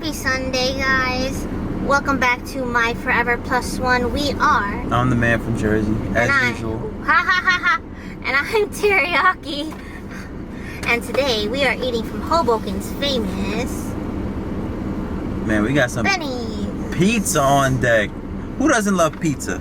Happy Sunday, guys. Welcome back to my Forever Plus One. We are... I'm the man from Jersey, as usual. Ha ha ha ha. And I'm Teriyaki. And today we are eating from Hoboken's famous... Man, we got some Benny's. Pizza on deck. Who doesn't love pizza?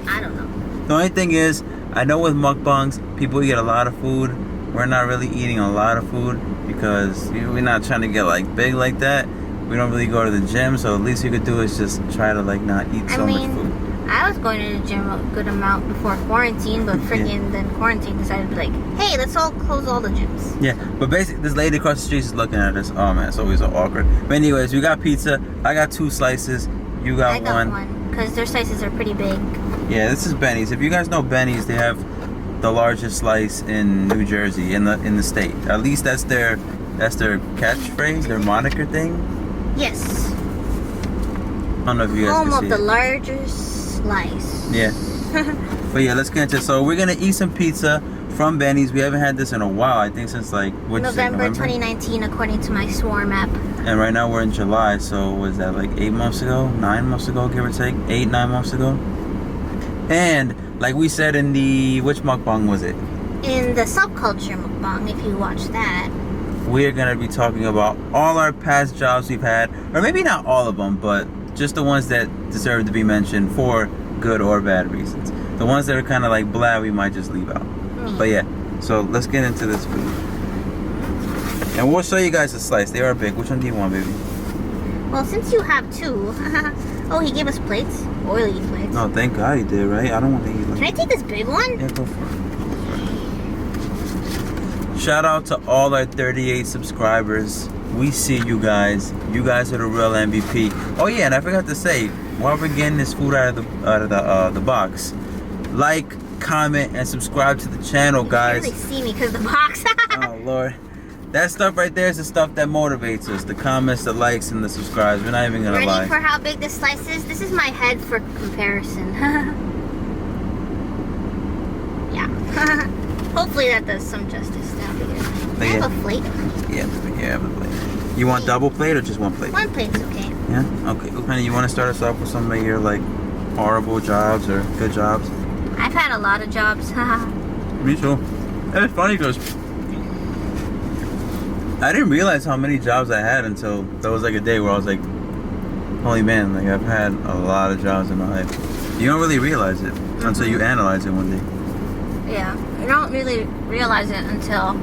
I don't know. The only thing is, I know with mukbangs, people eat a lot of food. We're not really eating a lot of food because we're not trying to get like big like that. We don't really go to the gym, so the least we could do is just try to like not eat so much food. I was going to the gym a good amount before quarantine, but freaking then quarantine decided to be like, hey, let's all close all the gyms. Yeah, but basically this lady across the street is looking at us. Oh man, it's always so awkward. But anyways, we got pizza. I got 2 slices. You got one. I got one because their slices are pretty big. Yeah, this is Benny's. If you guys know Benny's, they have the largest slice in New Jersey, in the state. At least that's their catchphrase, their moniker thing. Yes. I don't know if you guys Home can see of the it. largest slice. Yeah. But yeah, let's get into it. So we're gonna eat some pizza from Benny's. We haven't had this in a while. I think since like November 2019, according to my Swarm app. And right now we're in July. So was that like 8 months ago, 9 months ago, give or take, 8, 9 months ago? And like we said in the, which mukbang was it? In the subculture mukbang, if you watch that. We're going to be talking about all our past jobs we've had. Or maybe not all of them, but just the ones that deserve to be mentioned for good or bad reasons. The ones that are kind of like blah, we might just leave out. But yeah, so let's get into this food. And we'll show you guys a slice. They are big. Which one do you want, baby? Well, since you have 2. Oh, he gave us plates. Oily plates. No, thank God he did, right? I don't want to eat. Can I take this big one? Yeah, go for it. Shout out to all our 38 subscribers. We see you guys. You guys are the real MVP. Oh yeah, and I forgot to say, while we're getting this food out of the box, like, comment, and subscribe to the channel, guys. You can't really see me because of the box. Oh Lord. That stuff right there is the stuff that motivates us. The comments, the likes, and the subscribes. We're not even gonna lie. Ready for how big this slice is? This is my head for comparison. Yeah. Hopefully that does some justice down here. I have a plate. Yeah, I have a plate. You want double plate or just one plate? One plate's okay. Yeah? Okay. Honey, you want to start us off with some of your like horrible jobs or good jobs? I've had a lot of jobs. Me too. And it's funny because I didn't realize how many jobs I had until there was like a day where I was like, holy man, like I've had a lot of jobs in my life. You don't really realize it until you analyze it one day. Yeah, you don't really realize it until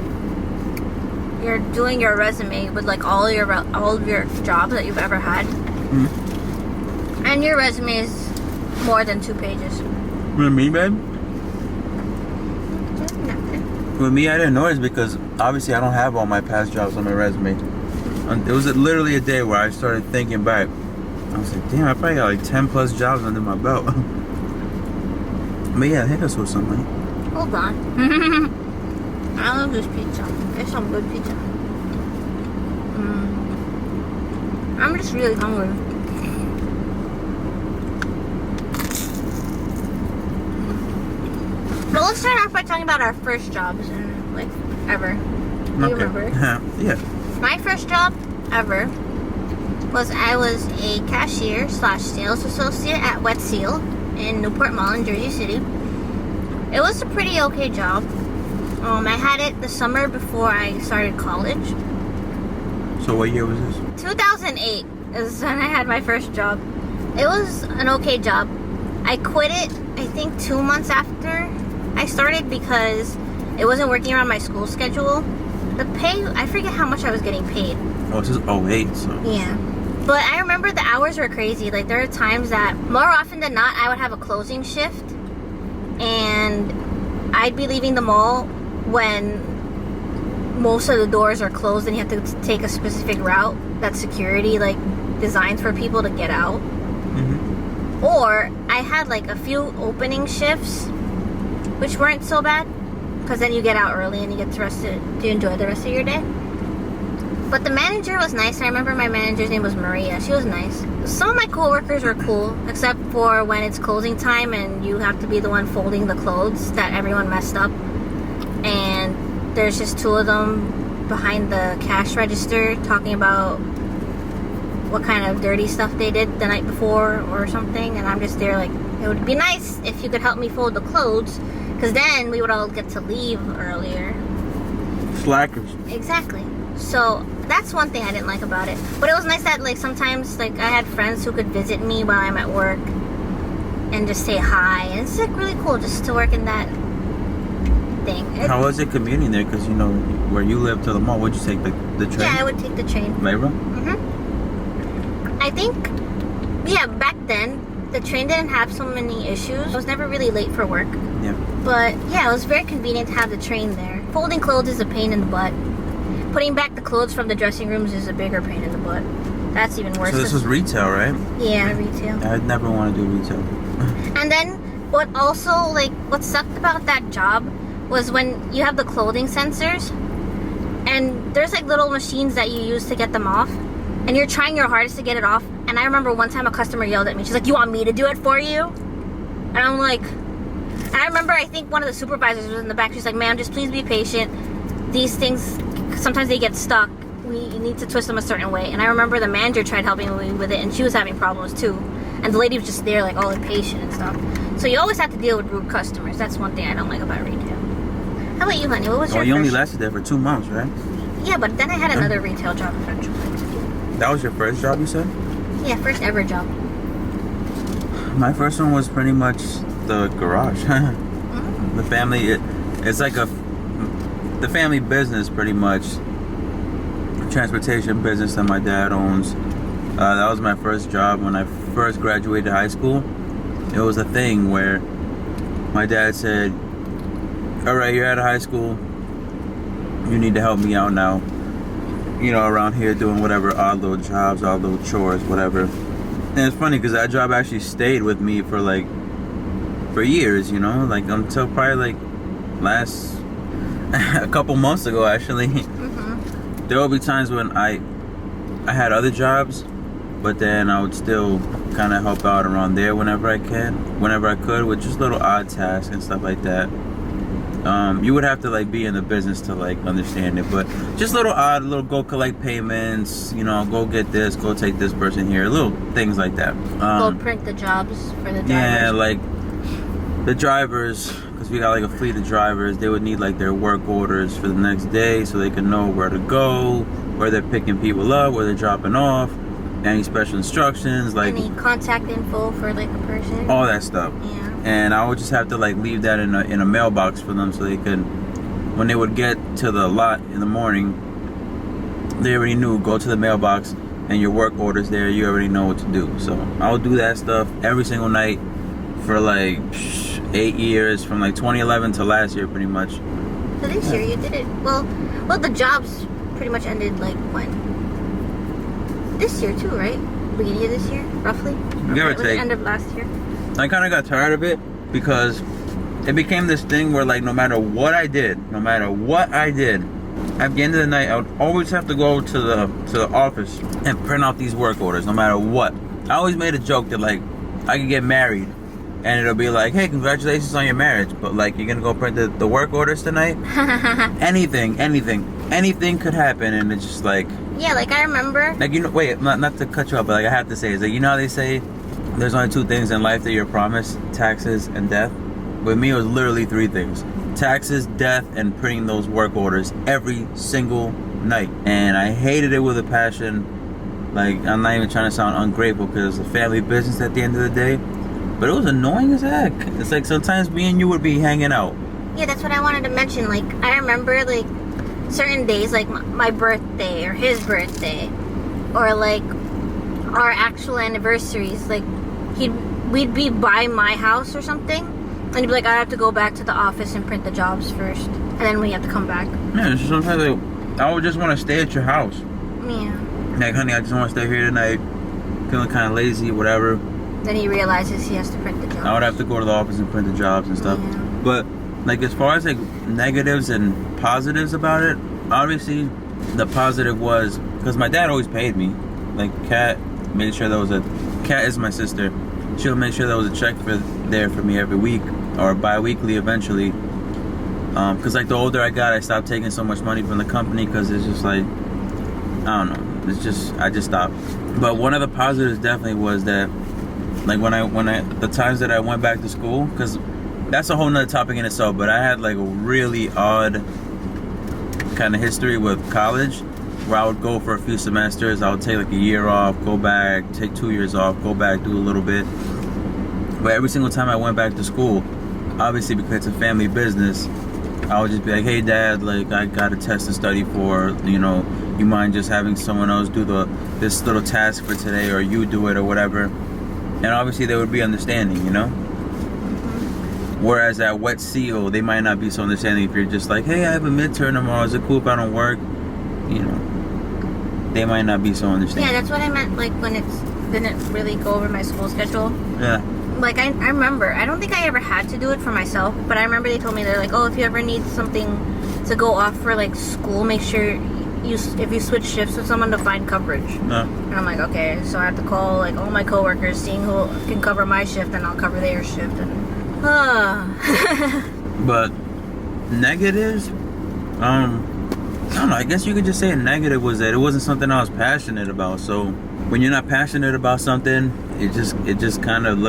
you're doing your resume with like all of your jobs that you've ever had. Mm-hmm. And your resume is more than 2 pages. With me, babe? With me, I didn't notice because obviously I don't have all my past jobs on my resume. And it was literally a day where I started thinking back. I was like, damn, I probably got like 10 plus jobs under my belt. But yeah, hit us with something. Hold on. I love this pizza. It's some good pizza. I'm just really hungry. But let's start off by talking about our first jobs in like ever. Do you remember? Yeah. My first job ever was I was a cashier / sales associate at Wet Seal in Newport Mall in Jersey City. It was a pretty okay job. I had it the summer before I started college. So what year was this? 2008 is when I had my first job. It was an okay job. I quit it, I think 2 months after I started because it wasn't working around my school schedule. The pay, I forget how much I was getting paid. Oh, this is 08, so. Yeah. But I remember the hours were crazy. Like there are times that more often than not I would have a closing shift and I'd be leaving the mall when most of the doors are closed and you have to take a specific route that's security like designed for people to get out. Mm-hmm. Or I had like a few opening shifts which weren't so bad because then you get out early and you get to enjoy the rest of your day. But the manager was nice. I remember my manager's name was Maria. She was nice. Some of my coworkers were cool, except for when it's closing time and you have to be the one folding the clothes that everyone messed up. And there's just 2 of them behind the cash register talking about what kind of dirty stuff they did the night before or something, and I'm just there like, it would be nice if you could help me fold the clothes, because then we would all get to leave earlier. Slackers. Exactly. So that's one thing I didn't like about it. But it was nice that like sometimes like I had friends who could visit me while I'm at work and just say hi, and it's like really cool just to work in that thing. How was it commuting there? Because you know where you live to the mall. Would you take the train? Yeah, I would take the train. Labor? I think, yeah, back then the train didn't have so many issues. I was never really late for work. Yeah. But yeah, it was very convenient to have the train there. Folding clothes is a pain in the butt. Putting back the clothes from the dressing rooms is a bigger pain in the butt. That's even worse. So this was retail, right? Yeah, retail. I'd never want to do retail. And then what also, like, what sucked about that job was when you have the clothing sensors and there's like little machines that you use to get them off, and you're trying your hardest to get it off. And I remember one time a customer yelled at me. She's like, "You want me to do it for you?" And I'm like, and I remember I think one of the supervisors was in the back. She's like, "Ma'am, just please be patient. These things, sometimes they get stuck. You need to twist them a certain way." And I remember the manager tried helping me with it, and she was having problems too. And the lady was just there like all impatient and stuff. So you always have to deal with rude customers. That's one thing I don't like about retail. How about you, honey? What was your you only first... lasted there for 2 months, right? Yeah, but then I had another retail job eventually. That was your first job, you said? Yeah, first ever job. My first one was pretty much the garage. The family, it's like the family business pretty much. Transportation business that my dad owns. That was my first job when I first graduated high school. It was a thing where my dad said, "All right, you're out of high school. You need to help me out now. You know, around here doing whatever odd little jobs, odd little chores, whatever." And it's funny because that job actually stayed with me for years, you know, like until probably like last a couple months ago actually. There will be times when I had other jobs, but then I would still kind of help out around there whenever I could with just little odd tasks and stuff like that. You would have to like be in the business to like understand it, but just little go collect payments, you know, go get this, go take this person here, little things like that. Go print the jobs for the drivers. Yeah, like the drivers, because we got like a fleet of drivers, they would need like their work orders for the next day so they can know where to go, where they're picking people up, where they're dropping off, any special instructions, like any contact info for like a person, all that stuff. Yeah. And I would just have to like leave that in a mailbox for them so they could, when they would get to the lot in the morning, they already knew, go to the mailbox and your work order's there, you already know what to do. So I would do that stuff every single night for like 8 years, from like 2011 to last year pretty much. So this year you did it, well the jobs pretty much ended like when? This year too, right? Beginning of this year, roughly? Give or Was it take. end of last year? I kind of got tired of it because it became this thing where like no matter what I did, at the end of the night I would always have to go to the office and print out these work orders no matter what. I always made a joke that like I could get married and it'll be like, "Hey, congratulations on your marriage, but like you're gonna go print the work orders tonight." anything could happen, and it's just like, yeah, like I remember, like, you know, wait, not to cut you off, but like I have to say, is like, you know how they say there's only 2 things in life that you're promised: taxes and death. With me, it was literally 3 things: taxes, death, and printing those work orders every single night. And I hated it with a passion. Like, I'm not even trying to sound ungrateful because it's a family business at the end of the day, but it was annoying as heck. It's like sometimes me and you would be hanging out. yeah, that's what I wanted to mention. Like I remember like certain days, like my birthday or his birthday, or like our actual anniversaries, like we'd be by my house or something, and he'd be like, "I have to go back to the office and print the jobs first, and then we have to come back." Yeah, sometimes like, I would just want to stay at your house. Yeah. Like, "Honey, I just want to stay here tonight, feeling kind of lazy, whatever." Then he realizes he has to print the jobs. I would have to go to the office and print the jobs and stuff. Yeah. But like as far as like negatives and positives about it, obviously the positive was because my dad always paid me. Like Kat made sure Kat is my sister. She'll make sure there was a check there for me every week or bi-weekly eventually. Because like the older I got, I stopped taking so much money from the company because it's just like, I don't know. I just stopped. But one of the positives definitely was that, like when I the times that I went back to school, because that's a whole nother topic in itself. But I had like a really odd kind of history with college, where I would go for a few semesters. I would take like a year off, go back, take 2 years off, go back, do a little bit. But every single time I went back to school, obviously because it's a family business, I would just be like, hey dad, like I got a test to study for, you know, you mind just having someone else do this little task for today, or you do it or whatever. And obviously they would be understanding, you know. Whereas at Wet Seal, they might not be so understanding if you're just like, hey, I have a midterm tomorrow, is it cool if I don't work? You know, they might not be so understanding. Yeah, that's what I meant, like when it didn't really go over my school schedule. Yeah. Like I remember, I don't think I ever had to do it for myself, but I remember they told me, they're like, oh, if you ever need something to go off for like school, make sure if you switch shifts with someone to find coverage. Yeah. And I'm like, okay, so I have to call like all my coworkers, seeing who can cover my shift, and I'll cover their shift. And But negatives, I don't know, I guess you could just say a negative was that it wasn't something I was passionate about. So when you're not passionate about something, it just kind of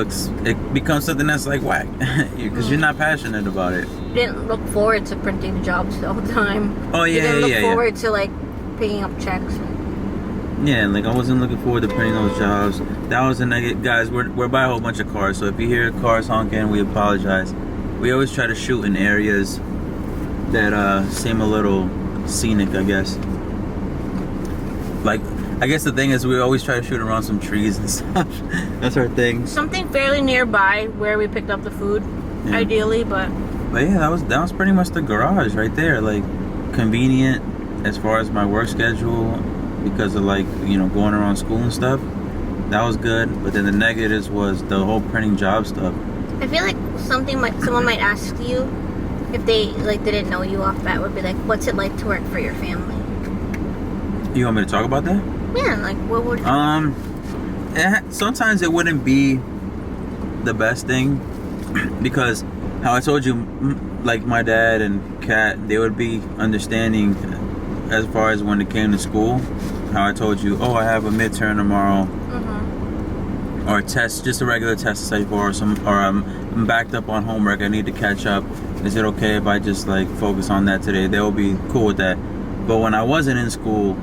it becomes something that's like whack, because you're not passionate about it. You didn't look forward to printing the jobs the whole time. Oh yeah, you didn't look yeah. forward to like picking up checks. Yeah, like I wasn't looking forward to printing those jobs. That was a negative. Guys, we're by a whole bunch of cars, so if you hear cars honking, we apologize. We always try to shoot in areas that seem a little scenic, I guess. Like, I guess the thing is we always try to shoot around some trees and stuff. That's our thing. Something fairly nearby where we picked up the food, Yeah. ideally, but yeah, that was pretty much the garage right there. Like, convenient as far as my work schedule, because of like, you know, going around school and stuff. That was good. But then the negatives was the whole printing job stuff. I feel like someone might ask you if they like didn't know you off bat, would be like, what's it like to work for your family? You want me to talk about that? Yeah, like what would sometimes it wouldn't be the best thing, because how I told you, like my dad and Kat, they would be understanding as far as when it came to school. How I told you, oh, I have a midterm tomorrow, or a test, just a regular test to study for, or I'm backed up on homework, I need to catch up. Is it okay if I just like focus on that today? They'll be cool with that. But when I wasn't in school,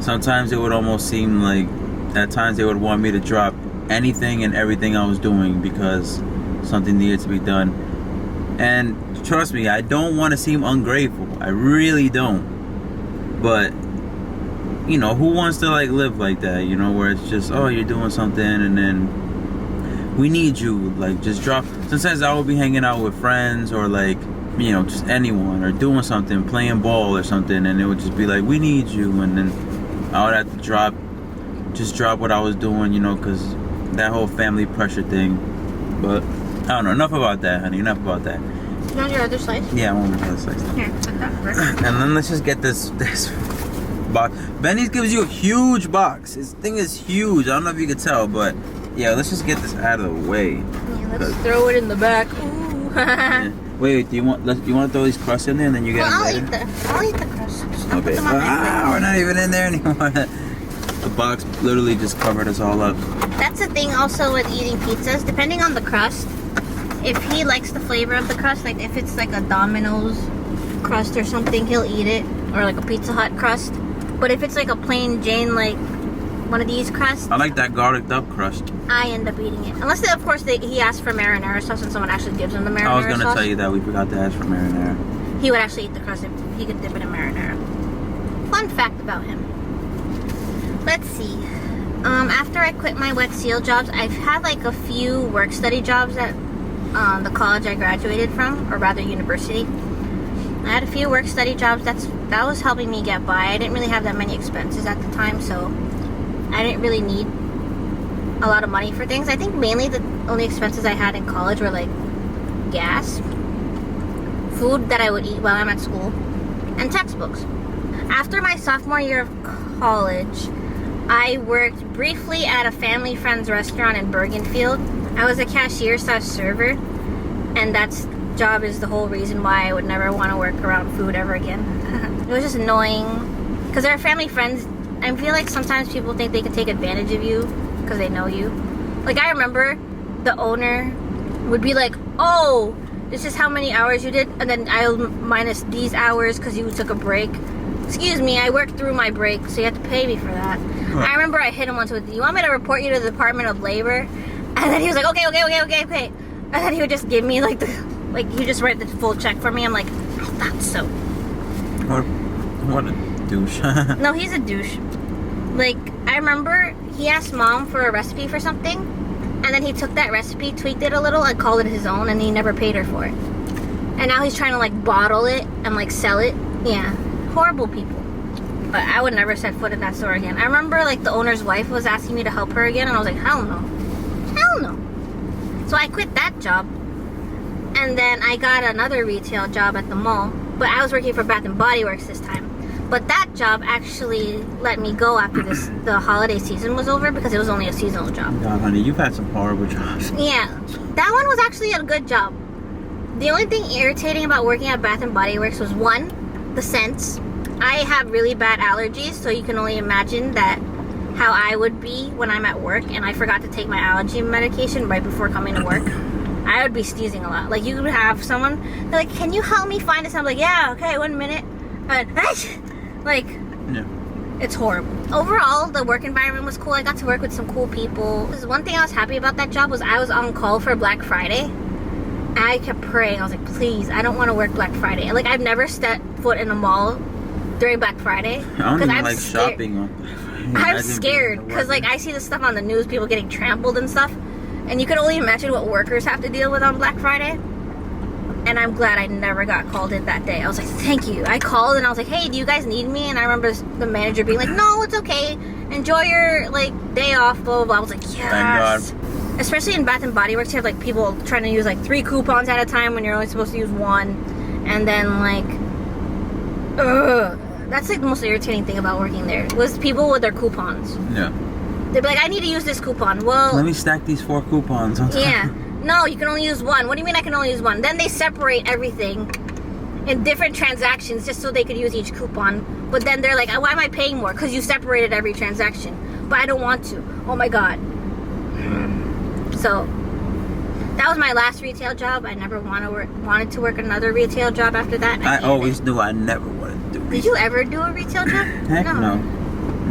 sometimes it would almost seem like at times they would want me to drop anything and everything I was doing because something needed to be done. And trust me, I don't want to seem ungrateful. I really don't. But, you know, who wants to like live like that, you know, where it's just, oh, you're doing something and then we need you, like just drop. Sometimes I would be hanging out with friends or like, you know, just anyone, or doing something, playing ball or something, and it would just be like, we need you, and then I would have to drop what I was doing, you know, because that whole family pressure thing. But I don't know, enough about that, honey, enough about that. you want your other slice? Yeah, I want my other slice. Here, put that first. And then let's just get this box. Benny's gives you a huge box. This thing is huge. I don't know if you can tell, but yeah, let's just get this out of the way. Yeah, let's throw it in the back. Ooh. Yeah. Wait, do you want to throw these crusts in there and then you get them later? I'll eat the crust. I'll put Okay. them on my plate. We're not even in there anymore. The box literally just covered us all up. That's the thing also with eating pizzas. Depending on the crust, if he likes the flavor of the crust, like if it's like a Domino's crust or something, he'll eat it, or like a Pizza Hut crust. But if it's like a plain Jane, like one of these crusts, I like that garlicked up crust. I end up eating it. Unless, of course, he asks for marinara sauce and someone actually gives him the marinara sauce. I was gonna tell you that we forgot to ask for marinara. He would actually eat the crust if he could dip it in marinara. Fun fact about him. Let's see. After I quit my Wet Seal jobs, I've had like a few work study jobs at the college I graduated from, or rather university. I had a few work study jobs. That was helping me get by. I didn't really have that many expenses at the time, so I didn't really need a lot of money for things. I think mainly the only expenses I had in college were like gas, food that I would eat while I'm at school, and textbooks. After my sophomore year of college, I worked briefly at a family friend's restaurant in Bergenfield. I was a cashier / server, and that job is the whole reason why I would never want to work around food ever again. It was just annoying because our family friends I feel like sometimes people think they can take advantage of you because they know you. Like, I remember the owner would be like, oh, this is how many hours you did, and then I'll minus these hours because you took a break. Excuse me, I worked through my break, so you have to pay me for that. Huh. I remember I hit him once with, you want me to report you to the Department of Labor? And then he was like, okay. And then he would just give me, like, he just write the full check for me. I'm like, I thought so. What a douche. No, he's a douche. Like, I remember he asked Mom for a recipe for something, and then he took that recipe, tweaked it a little, and called it his own, and he never paid her for it. And now he's trying to, like, bottle it and, like, sell it. Yeah. Horrible people. But I would never set foot in that store again. I remember, like, the owner's wife was asking me to help her again, and I was like, hell no. Hell no. So I quit that job. And then I got another retail job at the mall. But I was working for Bath & Body Works this time. But that job actually let me go after the holiday season was over because it was only a seasonal job. God, honey, you've had some horrible jobs. Yeah. That one was actually a good job. The only thing irritating about working at Bath & Body Works was, one, the scents. I have really bad allergies, so you can only imagine that how I would be when I'm at work and I forgot to take my allergy medication right before coming to work. I would be sneezing a lot. Like, you would have someone, they're like, can you help me find this? I'm like, yeah, okay, 1 minute. Like, yeah. It's horrible. Overall, the work environment was cool. I got to work with some cool people. One thing I was happy about that job was I was on call for Black Friday. And I kept praying. I was like, please, I don't want to work Black Friday. Like, I've never stepped foot in a mall during Black Friday. I don't even like shopping on Black Friday. I'm scared because, like, I see the stuff on the news, people getting trampled and stuff. And you can only imagine what workers have to deal with on Black Friday. And I'm glad I never got called in that day. I was like, thank you. I called and I was like, hey, do you guys need me? And I remember the manager being like, no, it's okay. Enjoy your, like, day off, blah, blah, blah. I was like, yes. Thank God. Especially in Bath & Body Works, you have, like, people trying to use, like, 3 coupons at a time when you're only supposed to use 1. And then, like, that's, like, the most irritating thing about working there was people with their coupons. Yeah. They'd be like, I need to use this coupon. Well, let me stack these 4 coupons on top. Yeah. No, you can only use 1. What do you mean I can only use 1? Then they separate everything in different transactions just so they could use each coupon. But then they're like, why am I paying more? Because you separated every transaction. But I don't want to. Oh my God. So, that was my last retail job. I never wanted to work another retail job after that. I always knew I never wanted to do retail. Did you ever do a retail job? Heck no.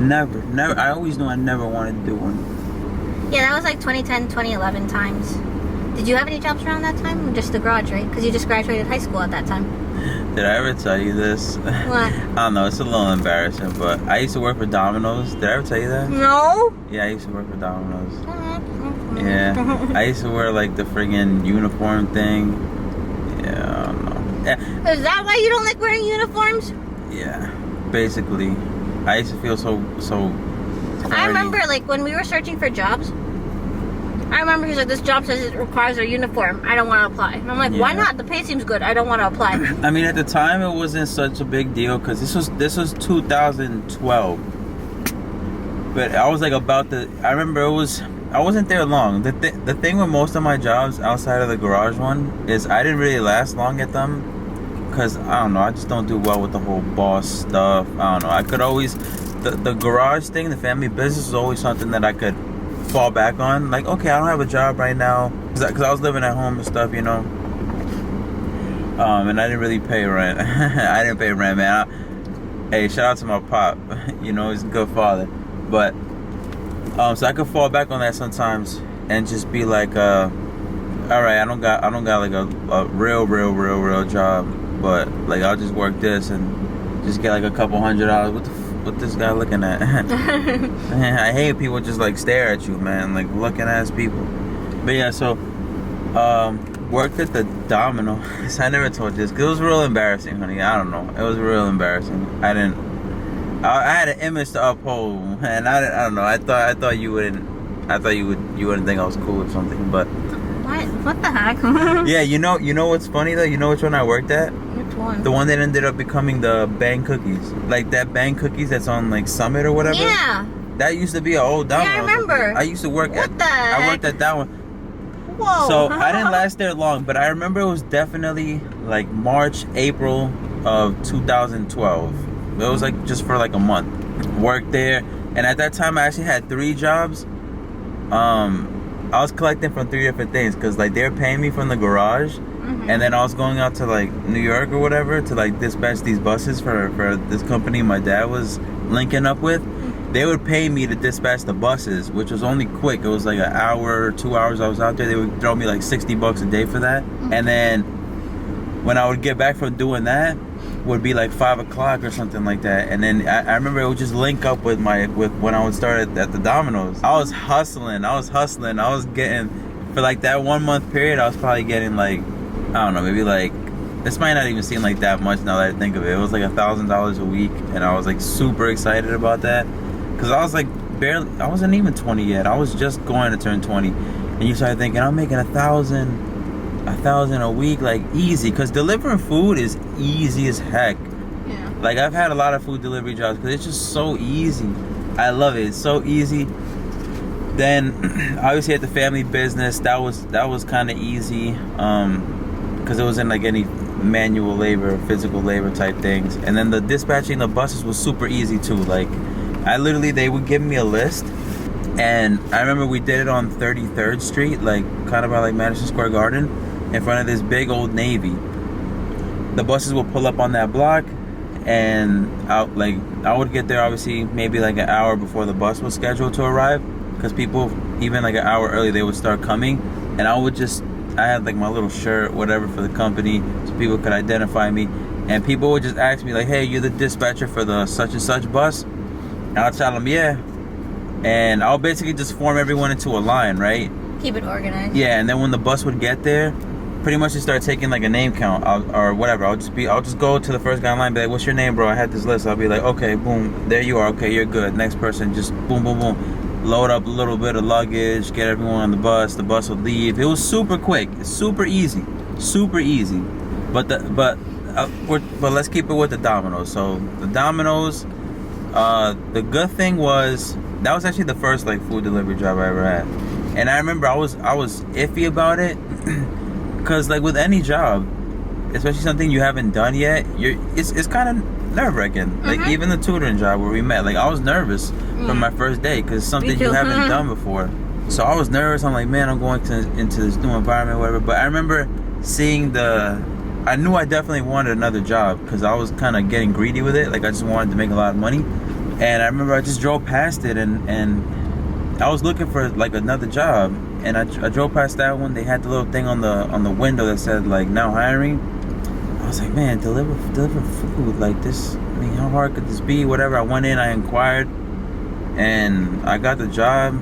Never. I always knew I never wanted to do one. Yeah, that was like 2010, 2011 times. Did you have any jobs around that time? Or just the garage, right? Because you just graduated high school at that time. Did I ever tell you this? What? I don't know. It's a little embarrassing, but I used to work for Domino's. Did I ever tell you that? No. Yeah, I used to work for Domino's. Yeah. I used to wear, like, the friggin' uniform thing. Yeah, I don't know. Yeah. Is that why you don't like wearing uniforms? Yeah. Basically. I used to feel so I remember, like, when we were searching for jobs, I remember he was like, this job says it requires a uniform. I don't want to apply. And I'm like, why not? The pay seems good. I don't want to apply. I mean, at the time, it wasn't such a big deal because this was 2012. But I was like I remember I wasn't there long. The thing with most of my jobs outside of the garage one is I didn't really last long at them because, I don't know, I just don't do well with the whole boss stuff. I don't know. I could always, the garage thing, the family business was always something that I could fall back on. Like, okay, I don't have a job right now because I was living at home and stuff, you know. And I didn't really pay rent. I didn't pay rent, man. Hey, shout out to my pop. You know, he's a good father. But so I could fall back on that sometimes and just be like, all right, I don't got like a real job, but like I'll just work this and just get like a couple $100. What this guy looking at? I hate people just like stare at you, man, like looking ass people. But yeah, so worked at the Domino's. I never told you this because it was real embarrassing, honey. I don't know, it was real embarrassing. I had an image to uphold, and I don't know. I thought you wouldn't. I thought you wouldn't think I was cool or something, but what the heck? Yeah, you know what's funny though? You know which one I worked at? Which one? The one that ended up becoming the Bang Cookies. Like that Bang Cookies that's on like Summit or whatever. Yeah. That used to be an old Domino's. Yeah, I remember. I used to work I worked at that one. Whoa. So I didn't last there long, but I remember it was definitely like March, April of 2012. It was like just for like a month. worked there. And at that time, I actually had 3 jobs. I was collecting from 3 different things because like they were paying me from the garage, and then I was going out to like New York or whatever to like dispatch these buses for this company my dad was linking up with. They would pay me to dispatch the buses, which was only quick. It was like an hour or 2 hours I was out there. They would throw me like $60 a day for that. And then when I would get back from doing that, would be like 5 o'clock or something like that. And then I remember it would just link up with when I would start at the Domino's. I was hustling. I was getting, for like that 1 month period, I was probably getting like, I don't know, maybe like, this might not even seem like that much now that I think of it. It was like $1,000 a week, and I was like super excited about that. Cause I was like I wasn't even 20 yet. I was just going to turn 20. And you start thinking, I'm making $1,000 a week, like easy. Cause delivering food is easy as heck. Yeah. Like I've had a lot of food delivery jobs because it's just so easy. I love it. It's so easy. Then obviously at the family business, that was kind of easy. Cause it wasn't like any manual labor, physical labor type things. And then the dispatching the buses was super easy too. Like they would give me a list, and I remember we did it on 33rd Street, like kind of by like Madison Square Garden, in front of this big old Navy. The buses would pull up on that block, and I would get there obviously maybe like an hour before the bus was scheduled to arrive, because people even like an hour early they would start coming, and I had like my little shirt, whatever, for the company, so people could identify me, and people would just ask me like, hey, you're the dispatcher for the such and such bus? And I'll tell them, yeah. And I'll basically just form everyone into a line, right? Keep it organized. Yeah, and then when the bus would get there, pretty much just start taking like a name count or whatever. I'll just go to the first guy in line, be like, what's your name, bro? I had this list. I'll be like, okay, boom, there you are. Okay, you're good. Next person, just boom, boom, boom. Load up a little bit of luggage, get everyone on the bus. The bus would leave. It was super quick. It's super easy. Super easy. But let's keep it with the Domino's. So the Domino's, the good thing was that was actually the first like food delivery job I ever had, and I remember I was iffy about it because like with any job, especially something you haven't done yet, it's kind of nerve-wracking. Like even the tutoring job where we met, like I was nervous from my first day because it's something you haven't done before. So I was nervous. I'm like, man, I'm going into this new environment, whatever. But I remember seeing I knew I definitely wanted another job because I was kind of getting greedy with it. Like I just wanted to make a lot of money. And I remember I just drove past it and I was looking for like another job. And I drove past that one. They had the little thing on the window that said like now hiring. I was like, man, deliver food like this. I mean, how hard could this be? Whatever. I went in, I inquired, and I got the job.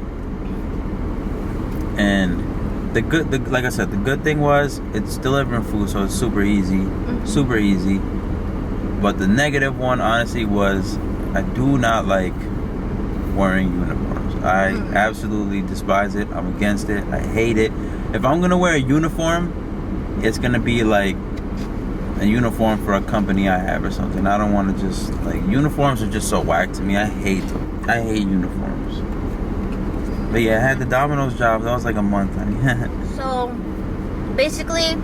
And like I said, the good thing was it's delivering food, so it's super easy, super easy. But the negative one, honestly, was I do not like wearing uniforms. I absolutely despise it. I'm against it. I hate it. If I'm gonna wear a uniform, it's gonna be like a uniform for a company I have or something. I don't want to just like uniforms are just so whack to me. I hate them. I hate uniforms. But yeah, I had the Domino's job. That was like a month, honey. So, basically,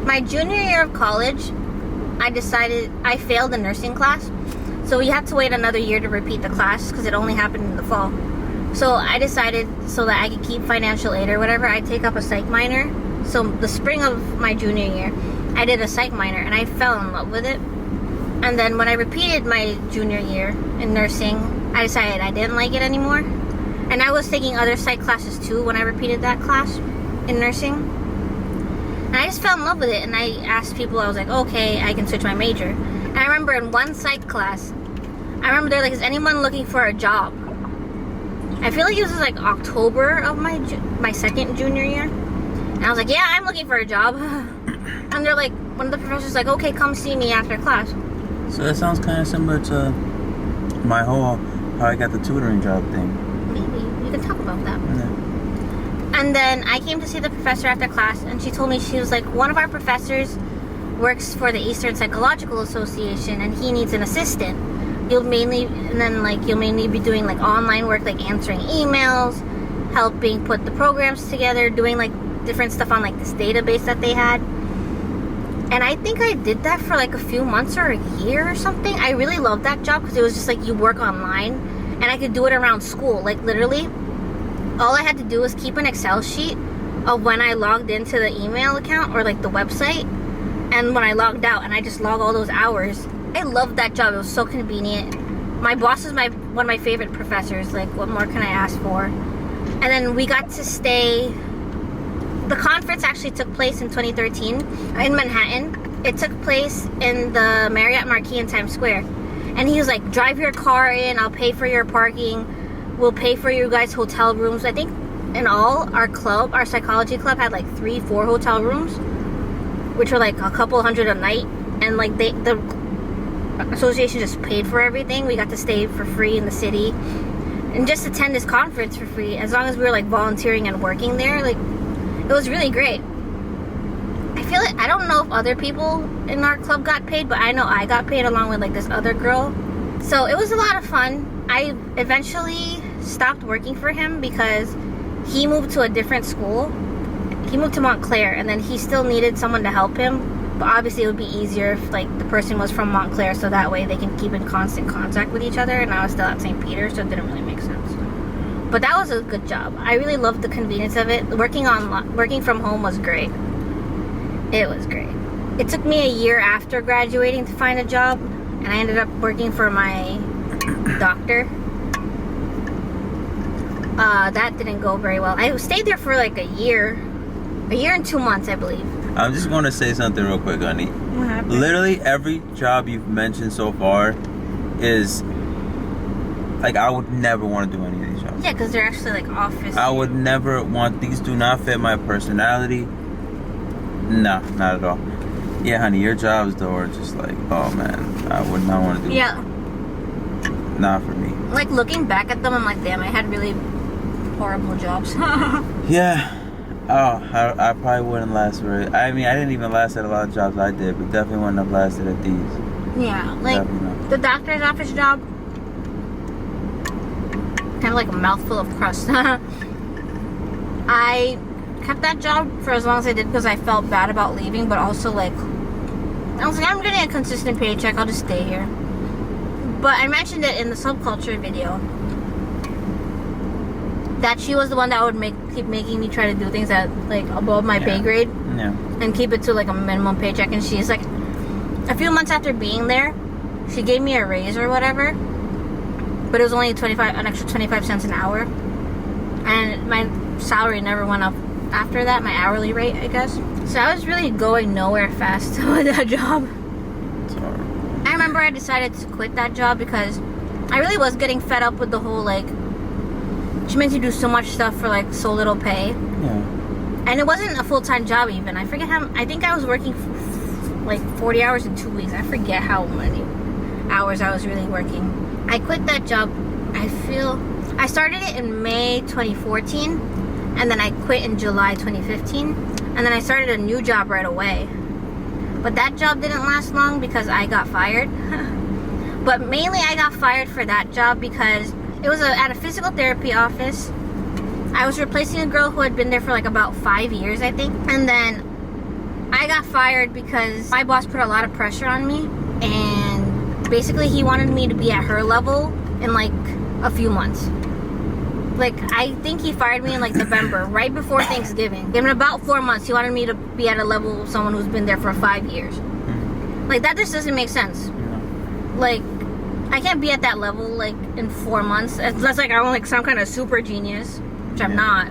my junior year of college, I failed the nursing class. So we had to wait another year to repeat the class because it only happened in the fall. So I decided so that I could keep financial aid or whatever, I'd take up a psych minor. So the spring of my junior year, I did a psych minor and I fell in love with it. And then when I repeated my junior year in nursing, I decided I didn't like it anymore. And I was taking other psych classes too when I repeated that class in nursing. And I just fell in love with it, and I asked people, I was like, okay, I can switch my major. And I remember in one psych class, they're like, is anyone looking for a job? I feel like it was like October of my second junior year. And I was like, yeah, I'm looking for a job. And they're like, one of the professors like, okay, come see me after class. So that sounds kind of similar to my whole, how I got the tutoring job thing. Maybe. You can talk about that. Yeah. And then I came to see the professor after class, and she told me, she was like, one of our professors works for the Eastern Psychological Association, and he needs an assistant. You'll mainly be doing like online work, like answering emails, helping put the programs together, doing like different stuff on like this database that they had. And I think I did that for like a few months or a year or something. I really loved that job because it was just like you work online and I could do it around school. Like literally, all I had to do was keep an Excel sheet of when I logged into the email account or like the website and when I logged out, and I just log all those hours. I loved that job. It was so convenient. My boss is one of my favorite professors. Like, what more can I ask for? And then we got to stay. The conference actually took place in 2013 in Manhattan. It took place in the Marriott Marquis in Times Square. And he was like, drive your car in, I'll pay for your parking, we'll pay for you guys' hotel rooms. I think in all, our psychology club had like 3-4 hotel rooms, which were like a couple hundred a night. And like the association just paid for everything. We got to stay for free in the city and just attend this conference for free, as long as we were like volunteering and working there. Like, it was really great. I feel like, I don't know if other people in our club got paid, but I know I got paid along with like this other girl. So it was a lot of fun. I eventually stopped working for him because he moved to a different school. He moved to Montclair, and then he still needed someone to help him. But obviously it would be easier if like the person was from Montclair, so that way they can keep in constant contact with each other. And I was still at St. Peter, so it didn't really make sense. But that was a good job. I really loved the convenience of it. Working from home was great. It was great. It took me a year after graduating to find a job, and I ended up working for my doctor. That didn't go very well. I stayed there for like a year and 2 months, I believe. I'm just going to say something real quick, honey. What happened? Literally every job you've mentioned so far is like, I would never want to do any of these jobs. Yeah, because they're actually like office. I would never want, these do not fit my personality. No, not at all. Yeah, honey, your jobs though are just like, oh man, I would not want to do. Yeah. Not for me. Like, looking back at them, I'm like, damn, I had really horrible jobs. Yeah. Oh, I probably wouldn't last very. I mean, I didn't even last at a lot of jobs I did, but definitely wouldn't have lasted at these. Yeah, like the doctor's office job, kind of like a mouthful of crust. I kept that job for as long as I did because I felt bad about leaving, but also like I was like, I'm getting a consistent paycheck, I'll just stay here. But I mentioned it in the subculture video that she was the one that would keep making me try to do things that like above my pay grade, and keep it to like a minimum paycheck. And she's like, a few months after being there, she gave me a raise or whatever, but it was only an extra 25 cents an hour, and my salary never went up after that, my hourly rate, I guess. So I was really going nowhere fast with that job. I remember I decided to quit that job because I really was getting fed up with the whole like, she meant to do so much stuff for like so little pay. Yeah. And it wasn't a full-time job even. I forget how, I think I was working like 40 hours in 2 weeks. I forget how many hours I was really working. I quit that job, I started it in May 2014, and then I quit in July 2015, and then I started a new job right away. But that job didn't last long because I got fired. But mainly I got fired for that job because it was at a physical therapy office. I was replacing a girl who had been there for like about 5 years, I think. And then I got fired because my boss put a lot of pressure on me. And basically he wanted me to be at her level in like a few months. Like, I think he fired me in like November, right before Thanksgiving. In about 4 months, he wanted me to be at a level of someone who's been there for 5 years. Like, that just doesn't make sense. Like, I can't be at that level like in 4 months. Unless like I'm like some kind of super genius, which I'm not.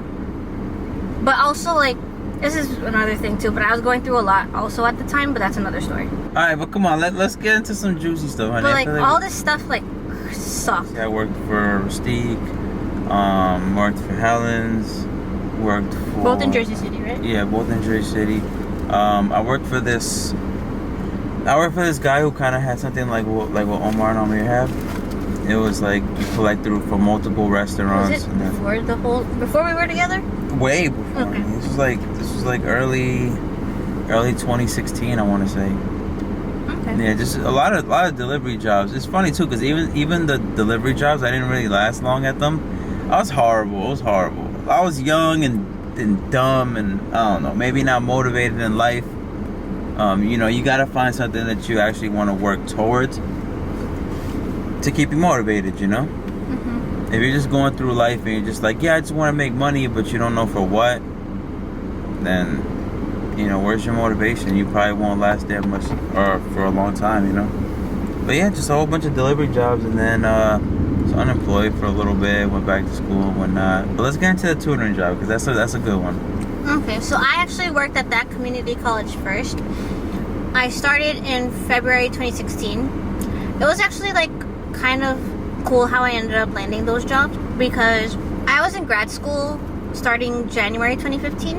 But also like, this is another thing too, but I was going through a lot also at the time, but that's another story. Alright, but come on, let's get into some juicy stuff, honey. But like all this stuff like sucked. Yeah, I worked for Rustique, worked for Helen's, worked for... Both in Jersey City, right? Yeah, both in Jersey City. I worked for this guy who kind of had something like what Omar and Amir have. It was like you collect through for multiple restaurants. Was it before we were together? Way before. Okay. This was like early 2016, I want to say. Okay. Yeah, just a lot of delivery jobs. It's funny too, because even the delivery jobs, I didn't really last long at them. I was horrible. It was horrible. I was young and dumb, and I don't know, maybe not motivated in life. You got to find something that you actually want to work towards to keep you motivated, If you're just going through life and you're just like, yeah, I just want to make money, but you don't know for what, then, where's your motivation? You probably won't last that much or for a long time, But yeah, just a whole bunch of delivery jobs, and then was unemployed for a little bit, went back to school and whatnot. But let's get into the tutoring job, because that's a good one. Okay, so I actually worked at that community college first. I started in February 2016. It was actually like kind of cool how I ended up landing those jobs, because I was in grad school starting January 2015.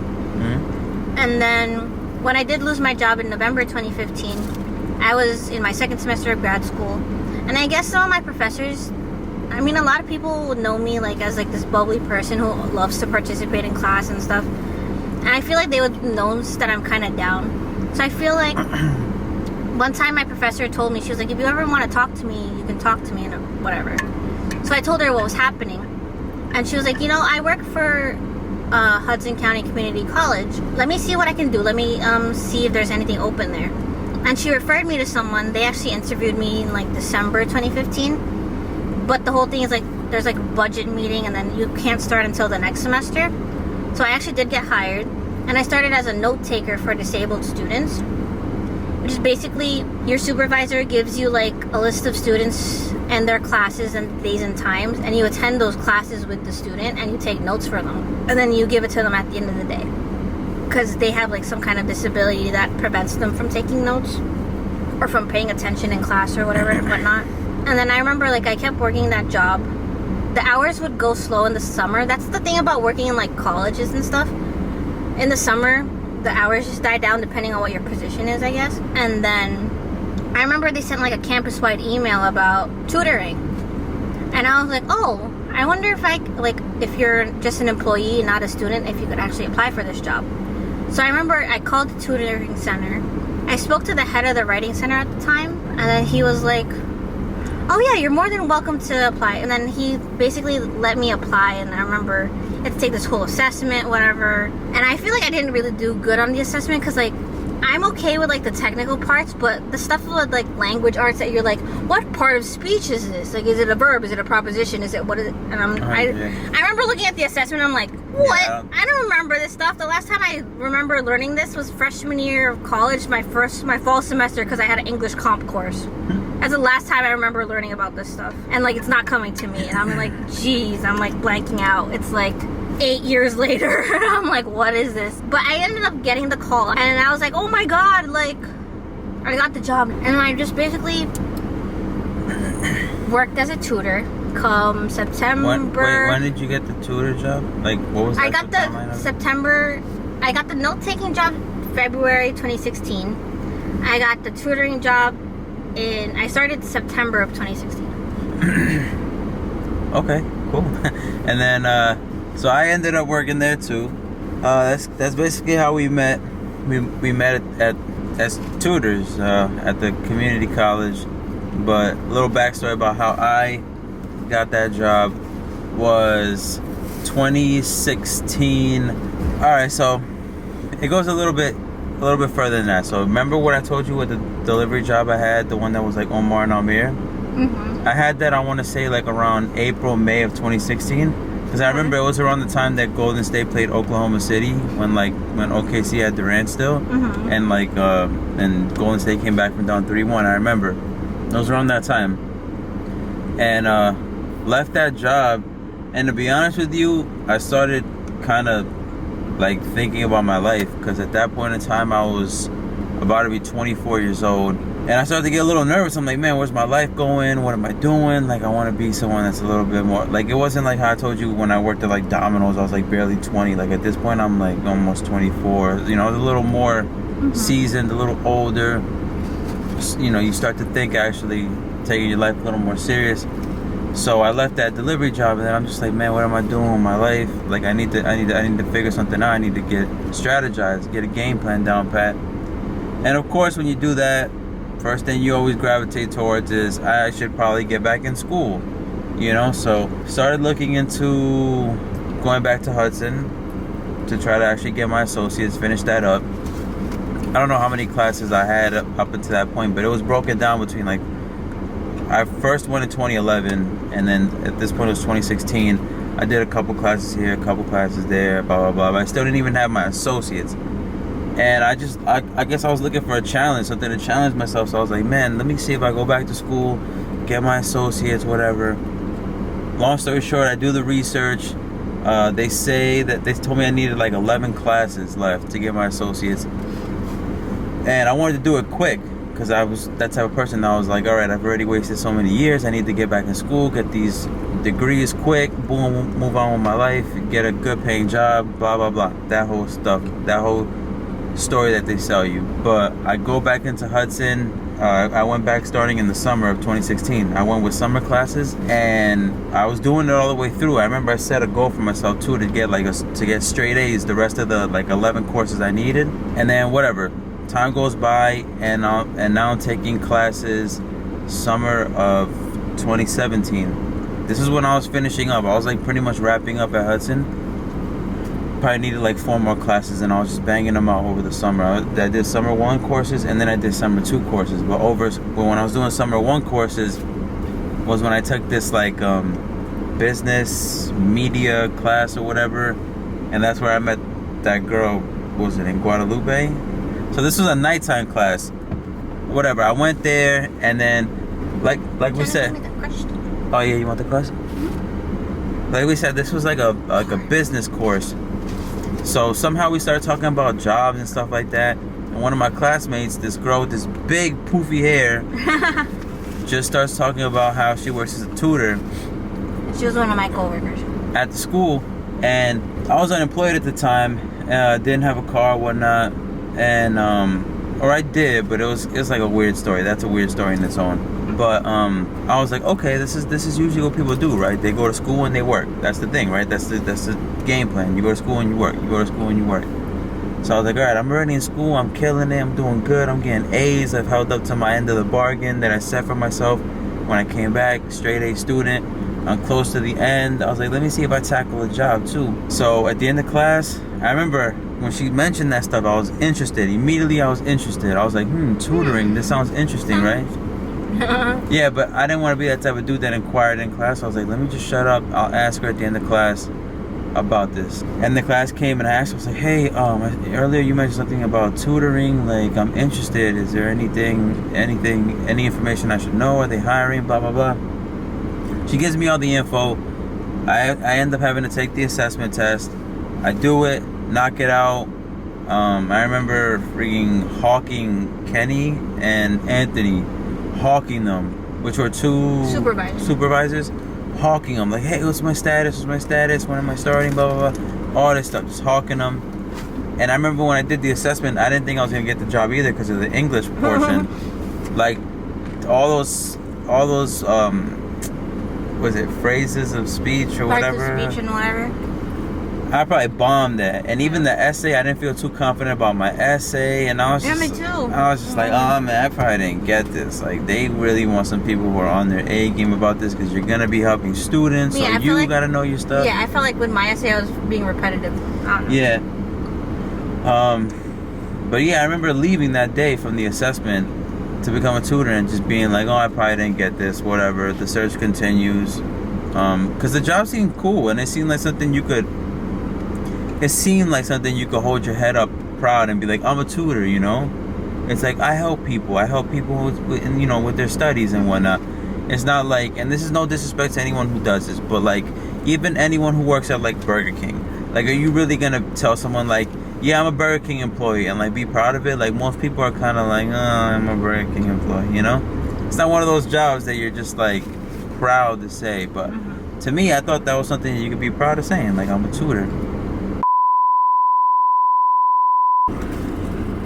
And then when I did lose my job in November 2015, I was in my second semester of grad school. And I guess some of my professors, a lot of people would know me like as like this bubbly person who loves to participate in class and stuff. And I feel like they would notice that I'm kind of down. So I feel like one time my professor told me, she was like, if you ever want to talk to me, you can talk to me and whatever. So I told her what was happening. And she was like, I work for Hudson County Community College. Let me see what I can do. Let me see if there's anything open there. And she referred me to someone. They actually interviewed me in like December 2015. But the whole thing is like, there's like a budget meeting and then you can't start until the next semester. So I actually did get hired. And I started as a note taker for disabled students, which is basically your supervisor gives you like a list of students and their classes and days and times, and you attend those classes with the student and you take notes for them, and then you give it to them at the end of the day, because they have like some kind of disability that prevents them from taking notes or from paying attention in class or whatever and whatnot. And then I remember like I kept working that job. The hours would go slow in the summer. That's the thing about working in like colleges and stuff. In the summer, the hours just die down depending on what your position is, I guess. And then I remember they sent like a campus-wide email about tutoring. And I was like, oh, I wonder if you're just an employee, not a student, if you could actually apply for this job. So I remember I called the tutoring center. I spoke to the head of the writing center at the time, and then he was like, oh yeah, you're more than welcome to apply. And then he basically let me apply, and I remember I had to take this whole assessment, whatever. And I feel like I didn't really do good on the assessment, because like I'm okay with like the technical parts, but the stuff with like language arts that you're like, what part of speech is this? Like, is it a verb? Is it a proposition? Is it what is it? And I remember looking at the assessment, I'm like, what? Yeah. I don't remember this stuff. The last time I remember learning this was freshman year of college, my fall semester, because I had an English comp course. That's the last time I remember learning about this stuff. And like, it's not coming to me. And I'm like, geez, I'm like blanking out. It's like 8 years later. I'm like, what is this? But I ended up getting the call. And I was like, oh my God, like, I got the job. And I just basically worked as a tutor come September. When did you get the tutor job? Like, what was that? I got the September. I got the note-taking job February 2016. I got the tutoring job I started September of 2016. Okay, cool. And then, so I ended up working there too. That's basically how we met. We met as tutors at the community college. But a little backstory about how I got that job was 2016. All right, so it goes a little bit further than that. So remember what I told you with the delivery job I had, the one that was like Omar and Almir? Mm-hmm. I had that, I want to say, like around April, May of 2016. Because I remember it was around the time that Golden State played Oklahoma City, when OKC had Durant still. Mm-hmm. And and Golden State came back from down 3-1. I remember. It was around that time. And left that job. And to be honest with you, I started kind of like thinking about my life, because at that point in time I was about to be 24 years old, and I started to get a little nervous. I'm like, man, where's my life going? What am I doing? Like, I want to be someone that's a little bit more like, it wasn't like how I told you when I worked at like Domino's, I was like barely 20. Like at this point I'm like almost 24, a little more seasoned, a little older. You start to think actually taking your life a little more serious. So I left that delivery job, and then I'm just like, man, what am I doing with my life? Like, I need to figure something out. I need to strategize, get a game plan down pat. And of course, when you do that, first thing you always gravitate towards is, I should probably get back in school. So started looking into going back to Hudson to try to actually get my associates, finish that up. I don't know how many classes I had up until that point, but it was broken down between like, I first went in 2011, and then at this point it was 2016. I did a couple classes here, a couple classes there, blah, blah, blah. But I still didn't even have my associates. And I guess I was looking for a challenge, something to challenge myself. So I was like, man, let me see if I go back to school, get my associates, whatever. Long story short, I do the research. They say that they told me I needed like 11 classes left to get my associates. And I wanted to do it quick, because I was that type of person that I was like, all right, I've already wasted so many years. I need to get back in school, get these degrees quick, boom, move on with my life, get a good paying job, blah, blah, blah. That whole stuff, that whole story that they sell you. But I go back into Hudson. I went back starting in the summer of 2016. I went with summer classes, and I was doing it all the way through. I remember I set a goal for myself too, to get to get straight A's the rest of the like 11 courses I needed. And then whatever, time goes by, and now I'm taking classes summer of 2017. This is when I was finishing up. I was like pretty much wrapping up at Hudson. Probably needed like 4 more classes, and I was just banging them out over the summer. I did summer 1 courses, and then I did summer 2 courses. But when I was doing summer 1 courses was when I took this like business media class or whatever, and that's where I met that girl. What was it, in Guadalupe? So this was a nighttime class. Whatever. I went there, and then like we said. Oh yeah, you want the question? Like we said, this was like a business course. So somehow we started talking about jobs and stuff like that. And one of my classmates, this girl with this big poofy hair, just starts talking about how she works as a tutor. She was one of my coworkers at the school, and I was unemployed at the time. Didn't have a car, whatnot, and or I did, but it's like a weird story. That's a weird story in its own. But I was like, okay, this is usually what people do, right? They go to school and they work. That's the thing, right? That's the game plan. You go to school and you work. You go to school and you work. So I was like, all right, I'm already in school. I'm killing it. I'm doing good. I'm getting A's. I've held up to my end of the bargain that I set for myself when I came back. Straight A student. I'm close to the end. I was like, let me see if I tackle a job too. So at the end of class, I remember when she mentioned that stuff, I was interested. Immediately I was interested. I was like, tutoring. This sounds interesting, right? Yeah, but I didn't want to be that type of dude that inquired in class. I was like, let me just shut up. I'll ask her at the end of class about this. And the class came, and I asked her, I was like, hey, earlier you mentioned something about tutoring. Like, I'm interested. Is there any information I should know? Are they hiring? Blah, blah, blah. She gives me all the info. I end up having to take the assessment test. I do it, knock it out. I remember freaking hawking Kenny and Anthony. Hawking them, which were 2 supervisors, hawking them, like, hey, what's my status, when am I starting, blah, blah, blah, all this stuff, just hawking them. And I remember when I did the assessment, I didn't think I was going to get the job either because of the English portion. Like, all those was it phrases of speech or whatever? Parts of speech and whatever. I probably bombed that. And even the essay, I didn't feel too confident about my essay. And I was just, me too. I was just like, oh man, I probably didn't get this. Like, they really want some people who are on their A game about this, because you're gonna be helping students, so you gotta know your stuff. Yeah, I felt like with my essay, I was being repetitive. I don't know. Yeah. But yeah, I remember leaving that day from the assessment to become a tutor and just being like, oh, I probably didn't get this, whatever. The search continues. Because the job seemed cool, and it seemed like something you could hold your head up proud and be like, I'm a tutor, you know? It's like, I help people with their studies and whatnot. It's not like, and this is no disrespect to anyone who does this, but like, even anyone who works at like Burger King, like, are you really gonna tell someone like, yeah, I'm a Burger King employee, and like be proud of it? Like, most people are kind of like, oh, I'm a Burger King employee, you know? It's not one of those jobs that you're just like proud to say, but to me, I thought that was something you could be proud of saying, like, I'm a tutor.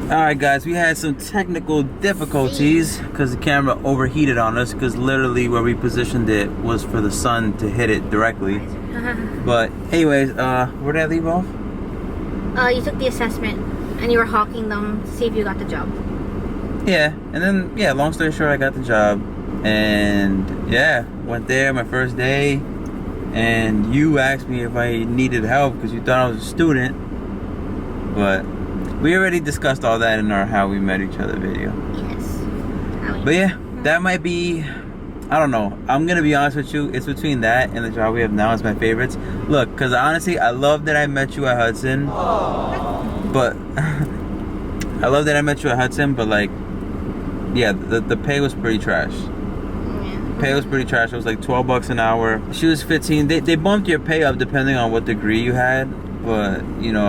Alright guys, we had some technical difficulties because the camera overheated on us, because literally where we positioned it was for the sun to hit it directly. But anyways, where did I leave off? You took the assessment and you were hawking them to see if you got the job. Yeah, and then, yeah, long story short, I got the job. And yeah, went there my first day, and you asked me if I needed help because you thought I was a student. But We already discussed all that in our How We Met Each Other video. Yes. But yeah, that might be, I don't know. I'm going to be honest with you. It's between that and the job we have now as my favorites. Look, because honestly, I love that I met you at Hudson. But, I love that I met you at Hudson, but like, yeah, the pay was pretty trash. Pay was pretty trash. It was like $12 an hour. She was 15. They bumped your pay up depending on what degree you had. But, you know,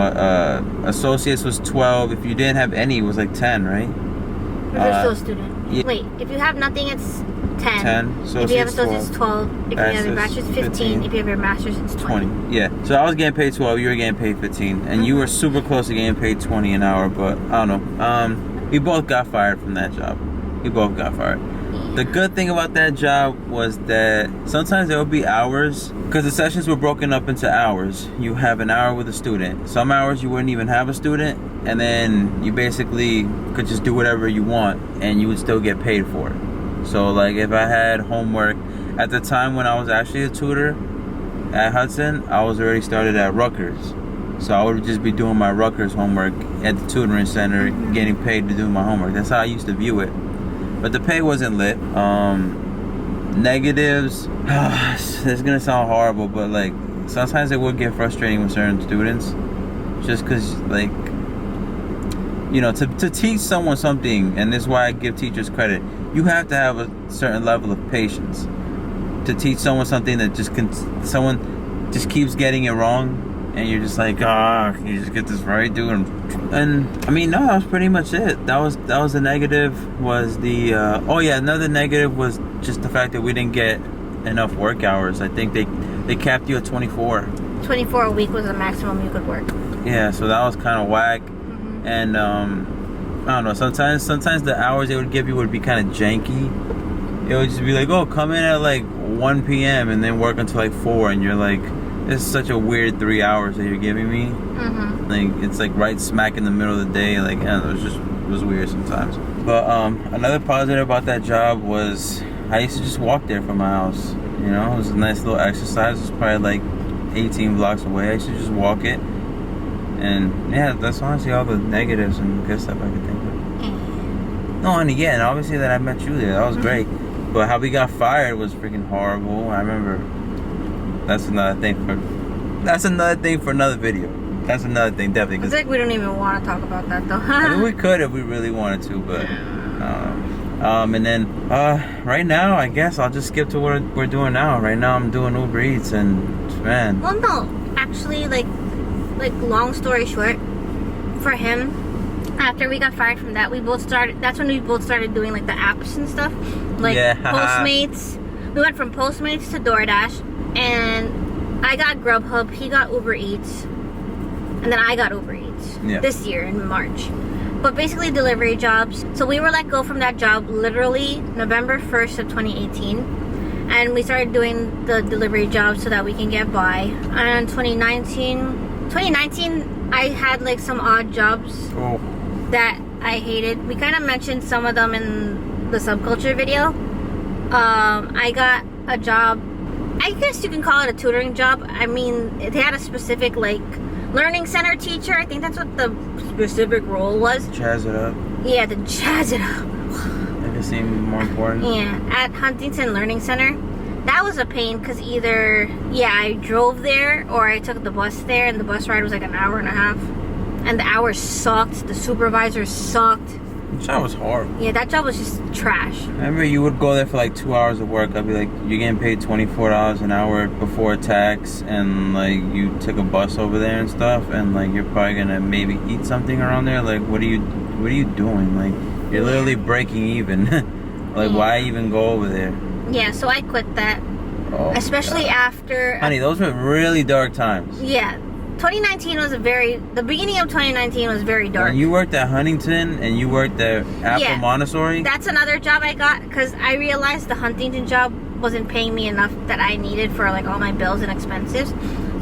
associates was 12. If you didn't have any, it was like 10, right? If you're still a student. Yeah. Wait, if you have nothing, it's 10. 10. If you have associates, 12. If you have your bachelor's, 15. If you have your master's, it's 20. Yeah. So I was getting paid 12. You were getting paid 15. And you were super close to getting paid 20 an hour. But I don't know. We both got fired from that job. We both got fired. The good thing about that job was that sometimes there would be hours, because the sessions were broken up into hours. You have an hour with a student. Some hours you wouldn't even have a student, and then you basically could just do whatever you want and you would still get paid for it. So like if I had homework, at the time when I was actually a tutor at Hudson, I was already started at Rutgers. So I would just be doing my Rutgers homework at the tutoring center, getting paid to do my homework. That's how I used to view it. But the pay wasn't lit. Negatives, it's gonna sound horrible, but like sometimes it would get frustrating with certain students, just because like, you know, to teach someone something, and this is why I give teachers credit, you have to have a certain level of patience to teach someone something that someone just keeps getting it wrong, and you're just like, can you just get this right, dude? And I mean, no, that was pretty much it. That was the negative. Was the another negative was just the fact that we didn't get enough work hours. I think they capped you at 24. 24 a week was the maximum you could work. Yeah, so that was kind of whack. And I don't know. Sometimes the hours they would give you would be kind of janky. It would just be like, oh, come in at like 1 p.m. and then work until like 4, and you're like, this is such a weird 3 hours that you're giving me. Like it's like right smack in the middle of the day. Like, it was weird sometimes. But another positive about that job was I used to just walk there from my house. You know, it was a nice little exercise. It was probably like 18 blocks away. I used to just walk it. And yeah, that's honestly all the negatives and good stuff I could think of. No, and again, obviously that I met you there, that was great. But how we got fired was freaking horrible. I remember. That's another thing for another video. That's another thing, definitely. It's like we don't even want to talk about that though. I mean, we could if we really wanted to, but I don't know. And then right now, I guess I'll just skip to what we're doing now. Right now, I'm doing Uber Eats, and man. Well, no, actually, like long story short, for him, after we got fired from that, that's when we both started doing like the apps and stuff, like Postmates. We went from Postmates to DoorDash, and I got Grubhub, he got Uber Eats, and then I got Uber Eats this year in March. But basically delivery jobs. So we were let go from that job literally November 1st of 2018. And we started doing the delivery jobs so that we can get by. And 2019, I had like some odd jobs that I hated. We kind of mentioned some of them in the subculture video. I got a job, I guess you can call it a tutoring job. I mean, they had a specific like learning center teacher. I think that's what the specific role was. Jazz it up. Yeah, to jazz it up. Make it seem more important. Yeah, at Huntington Learning Center. That was a pain because either, I drove there or I took the bus there, and the bus ride was like an hour and a half. And the hours sucked. The supervisor sucked. That job was horrible. Yeah, that job was just trash. I remember you would go there for like 2 hours of work. I'd be like, you're getting paid $24 an hour before tax, and like you took a bus over there and stuff, and like you're probably gonna maybe eat something around there. Like, what are you doing? Like, you're literally breaking even. Like, why even go over there? Yeah, so I quit that. Oh, especially after... Honey, those were really dark times. Yeah. 2019 was the beginning of 2019 was very dark. When you worked at Huntington and you worked at Apple Montessori? That's another job I got because I realized the Huntington job wasn't paying me enough that I needed for like all my bills and expenses.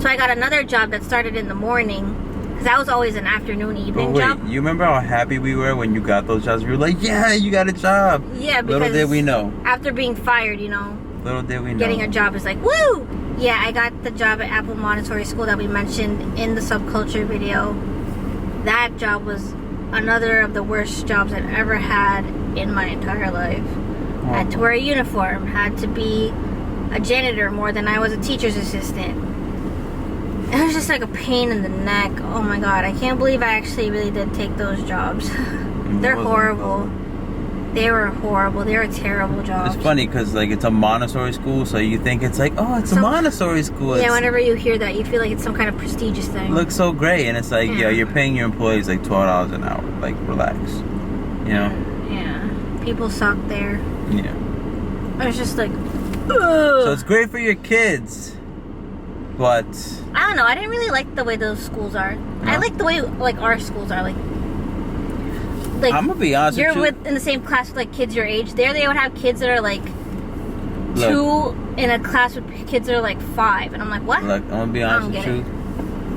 So I got another job that started in the morning because that was always an afternoon, evening job. You remember how happy we were when you got those jobs? We were like, yeah, you got a job. Yeah, because little did we know. After being fired, little did we know. Getting a job is like, woo! Yeah, I got the job at Apple Montessori School that we mentioned in the subculture video. that job was another of the worst jobs I've ever had in my entire life. I had to wear a uniform, had to be a janitor more than I was a teacher's assistant. It was just like a pain in the neck. Oh my god, I can't believe I actually really did take those jobs. They're horrible. They were horrible. They were terrible jobs. It's funny because like it's a Montessori school, so you think it's like, oh, it's a Montessori school. Yeah, whenever you hear that, you feel like it's some kind of prestigious thing. Looks so great, and it's like, yeah, you're paying your employees like $12 an hour. Like, relax. You know? Yeah. People suck there. Yeah. I was just like, ugh. So it's great for your kids, but I don't know. I didn't really like the way those schools are. No? I like the way like our schools are. Like I'm gonna be honest you're with you. in the same class with like kids your age. There they would have kids that are like Look, 2 in a class with kids that are like 5, and I'm like, what? Look, I'm gonna be honest with you.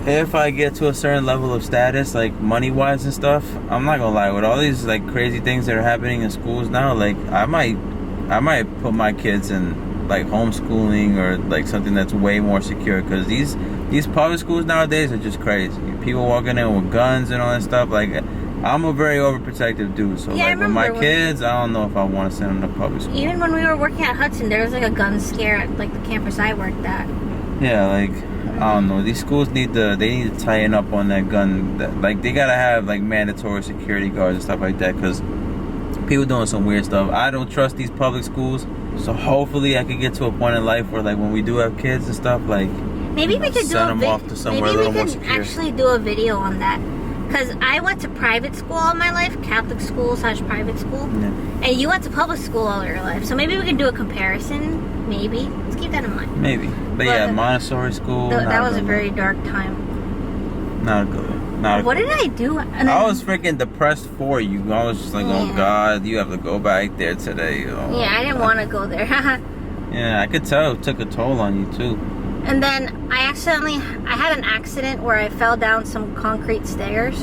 If I get to a certain level of status, like money wise and stuff, I'm not gonna lie. With all these like crazy things that are happening in schools now, like I might put my kids in like homeschooling or like something that's way more secure, because these public schools nowadays are just crazy. People walking in with guns and all that stuff. Like, I'm a very overprotective dude, so like with my kids, I don't know if I want to send them to public school. Even when we were working at Hudson, there was like a gun scare at like the campus I worked at. Yeah, like I don't know. These schools need to tighten up on that gun. Like they gotta have like mandatory security guards and stuff like that, because people doing some weird stuff. I don't trust these public schools, so hopefully I can get to a point in life where like when we do have kids and stuff, like maybe we could send them off to somewhere a little more secure. Actually do a video on that. Because I went to private school all my life, Catholic school / private school, and you went to public school all your life. So maybe we can do a comparison. Maybe. Let's keep that in mind. Maybe. But yeah, Montessori school. That was a very dark time. Not good. What did I do? I was freaking depressed for you. I was just like, oh God, you have to go back there today. Oh, yeah, I didn't want to go there. Yeah, I could tell it took a toll on you too. And then I had an accident where I fell down some concrete stairs,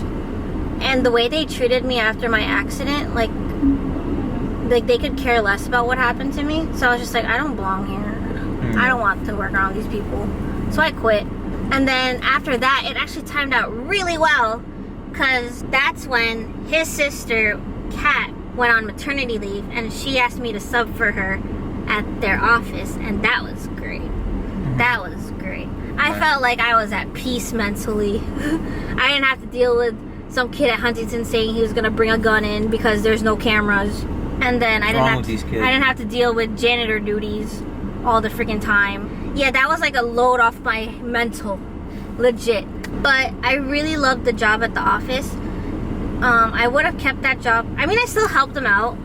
and the way they treated me after my accident, like they could care less about what happened to me. So I was just like, I don't belong here. I don't want to work around these people. So I quit. And then after that, it actually timed out really well, because that's when his sister, Kat, went on maternity leave, and she asked me to sub for her at their office, and that was great. That was great. I felt like I was at peace mentally. I didn't have to deal with some kid at Huntington saying he was gonna bring a gun in because there's no cameras, and then I didn't have to deal with janitor duties all the freaking time. Yeah, that was like a load off my mental, legit. But I really loved the job at the office. I would have kept that job. I mean, I still helped him out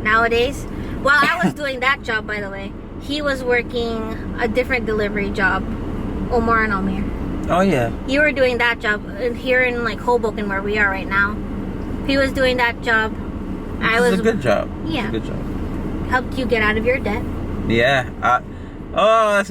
nowadays. While I was doing that job, by the way, he was working a different delivery job, Omar and Almir. Oh yeah. You were doing that job here in like Hoboken, where we are right now. He was doing that job. It was a good job. Yeah. It was a good job. Helped you get out of your debt. Yeah. That's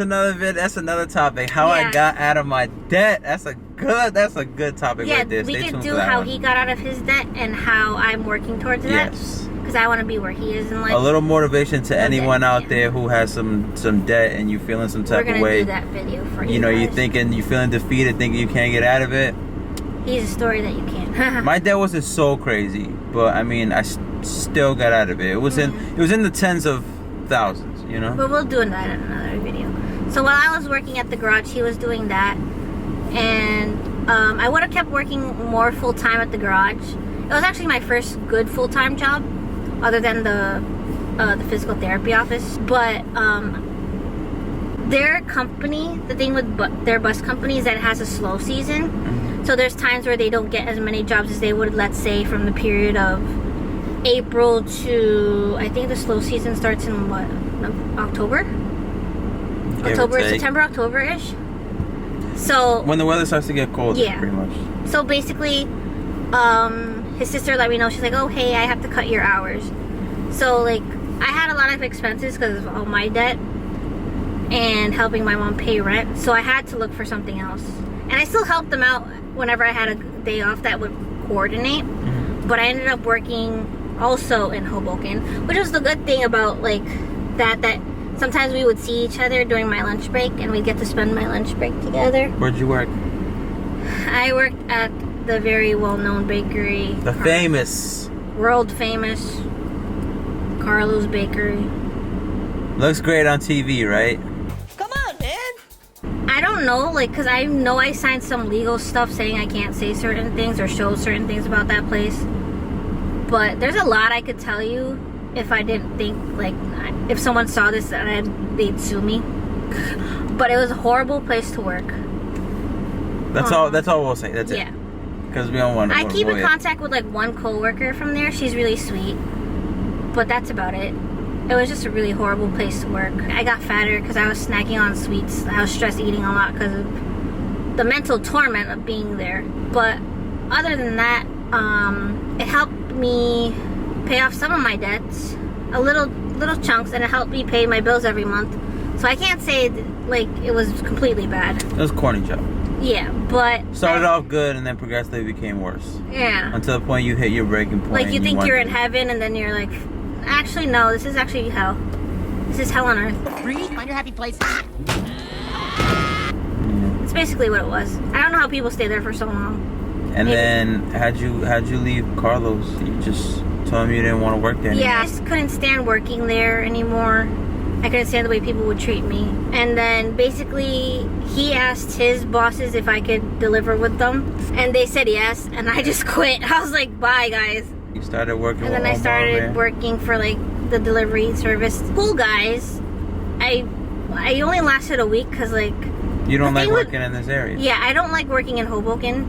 another topic. How I got out of my debt. That's a good topic right there. We could do how he got out of his debt and how I'm working towards that. Yes. Because I want to be where he is in life. A little motivation to anyone out there who has some debt and you feeling some type of way. We're gonna do that video for you. You know, guys. you're feeling defeated, thinking you can't get out of it. He's a story that you can't. My debt wasn't so crazy, but I mean, I still got out of it. It was in the tens of thousands, you know. But we'll do that in another video. So while I was working at the garage, he was doing that, and I would have kept working more full time at the garage. It was actually my first good full time job, other than the physical therapy office. But their company, the thing with their bus company is that it has a slow season. So there's times where they don't get as many jobs as they would, let's say, from the period of April to, I think the slow season starts in what, October? September, October-ish. So when the weather starts to get cold, yeah, pretty much. So basically, his sister let me know. She's like, oh, hey, I have to cut your hours. So, like, I had a lot of expenses because of all my debt and helping my mom pay rent. So I had to look for something else. And I still helped them out whenever I had a day off that would coordinate. But I ended up working also in Hoboken, which was the good thing about, like, that sometimes we would see each other during my lunch break, and we'd get to spend my lunch break together. Where'd you work? I worked at the very well-known bakery. The famous. World famous Carlos Bakery. Looks great on TV, right? Come on, man. I don't know, like, because I know I signed some legal stuff saying I can't say certain things or show certain things about that place. But there's a lot I could tell you if I didn't think, like, if someone saw this, they'd sue me. But it was a horrible place to work. That's all we'll say. That's it. Yeah. Because we don't want to. I keep in contact with, like, one co-worker from there. She's really sweet. But that's about it. It was just a really horrible place to work. I got fatter because I was snacking on sweets. I was stress eating a lot because of the mental torment of being there. But other than that, it helped me pay off some of my debts, a little chunks, and it helped me pay my bills every month. So I can't say like it was completely bad. It was a corny job. Yeah, but started off good and then progressively became worse. Yeah. Until the point you hit your breaking point. Like you think you're in heaven, and then you're like, actually no, this is actually hell. This is hell on earth. Breathe, find your happy place. It's basically what it was. I don't know how people stay there for so long. And maybe. Then how'd you leave Carlos? You just told him you didn't want to work there anymore. Yeah, I just couldn't stand working there anymore. I couldn't stand the way people would treat me. And then basically he asked his bosses if I could deliver with them, and they said yes, and I just quit. I was like, bye guys. You started working and then I started working for like the delivery service. Cool guys. I only lasted a week because like you don't like working in this area. Yeah, I don't like working in Hoboken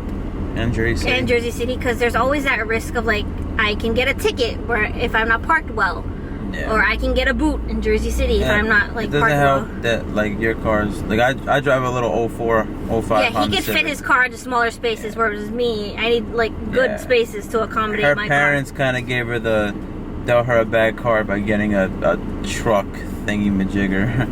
and Jersey City because there's always that risk of like I can get a ticket where if I'm not parked well. Yeah. Or I can get a boot in Jersey City if I'm not like parked well. It doesn't help that like your car's like I drive a little 04, 05. Yeah, he could fit his car into smaller spaces, whereas me, I need like good spaces to accommodate my car. Her parents kind of gave her dealt her a bad car by getting a truck thingy majigger.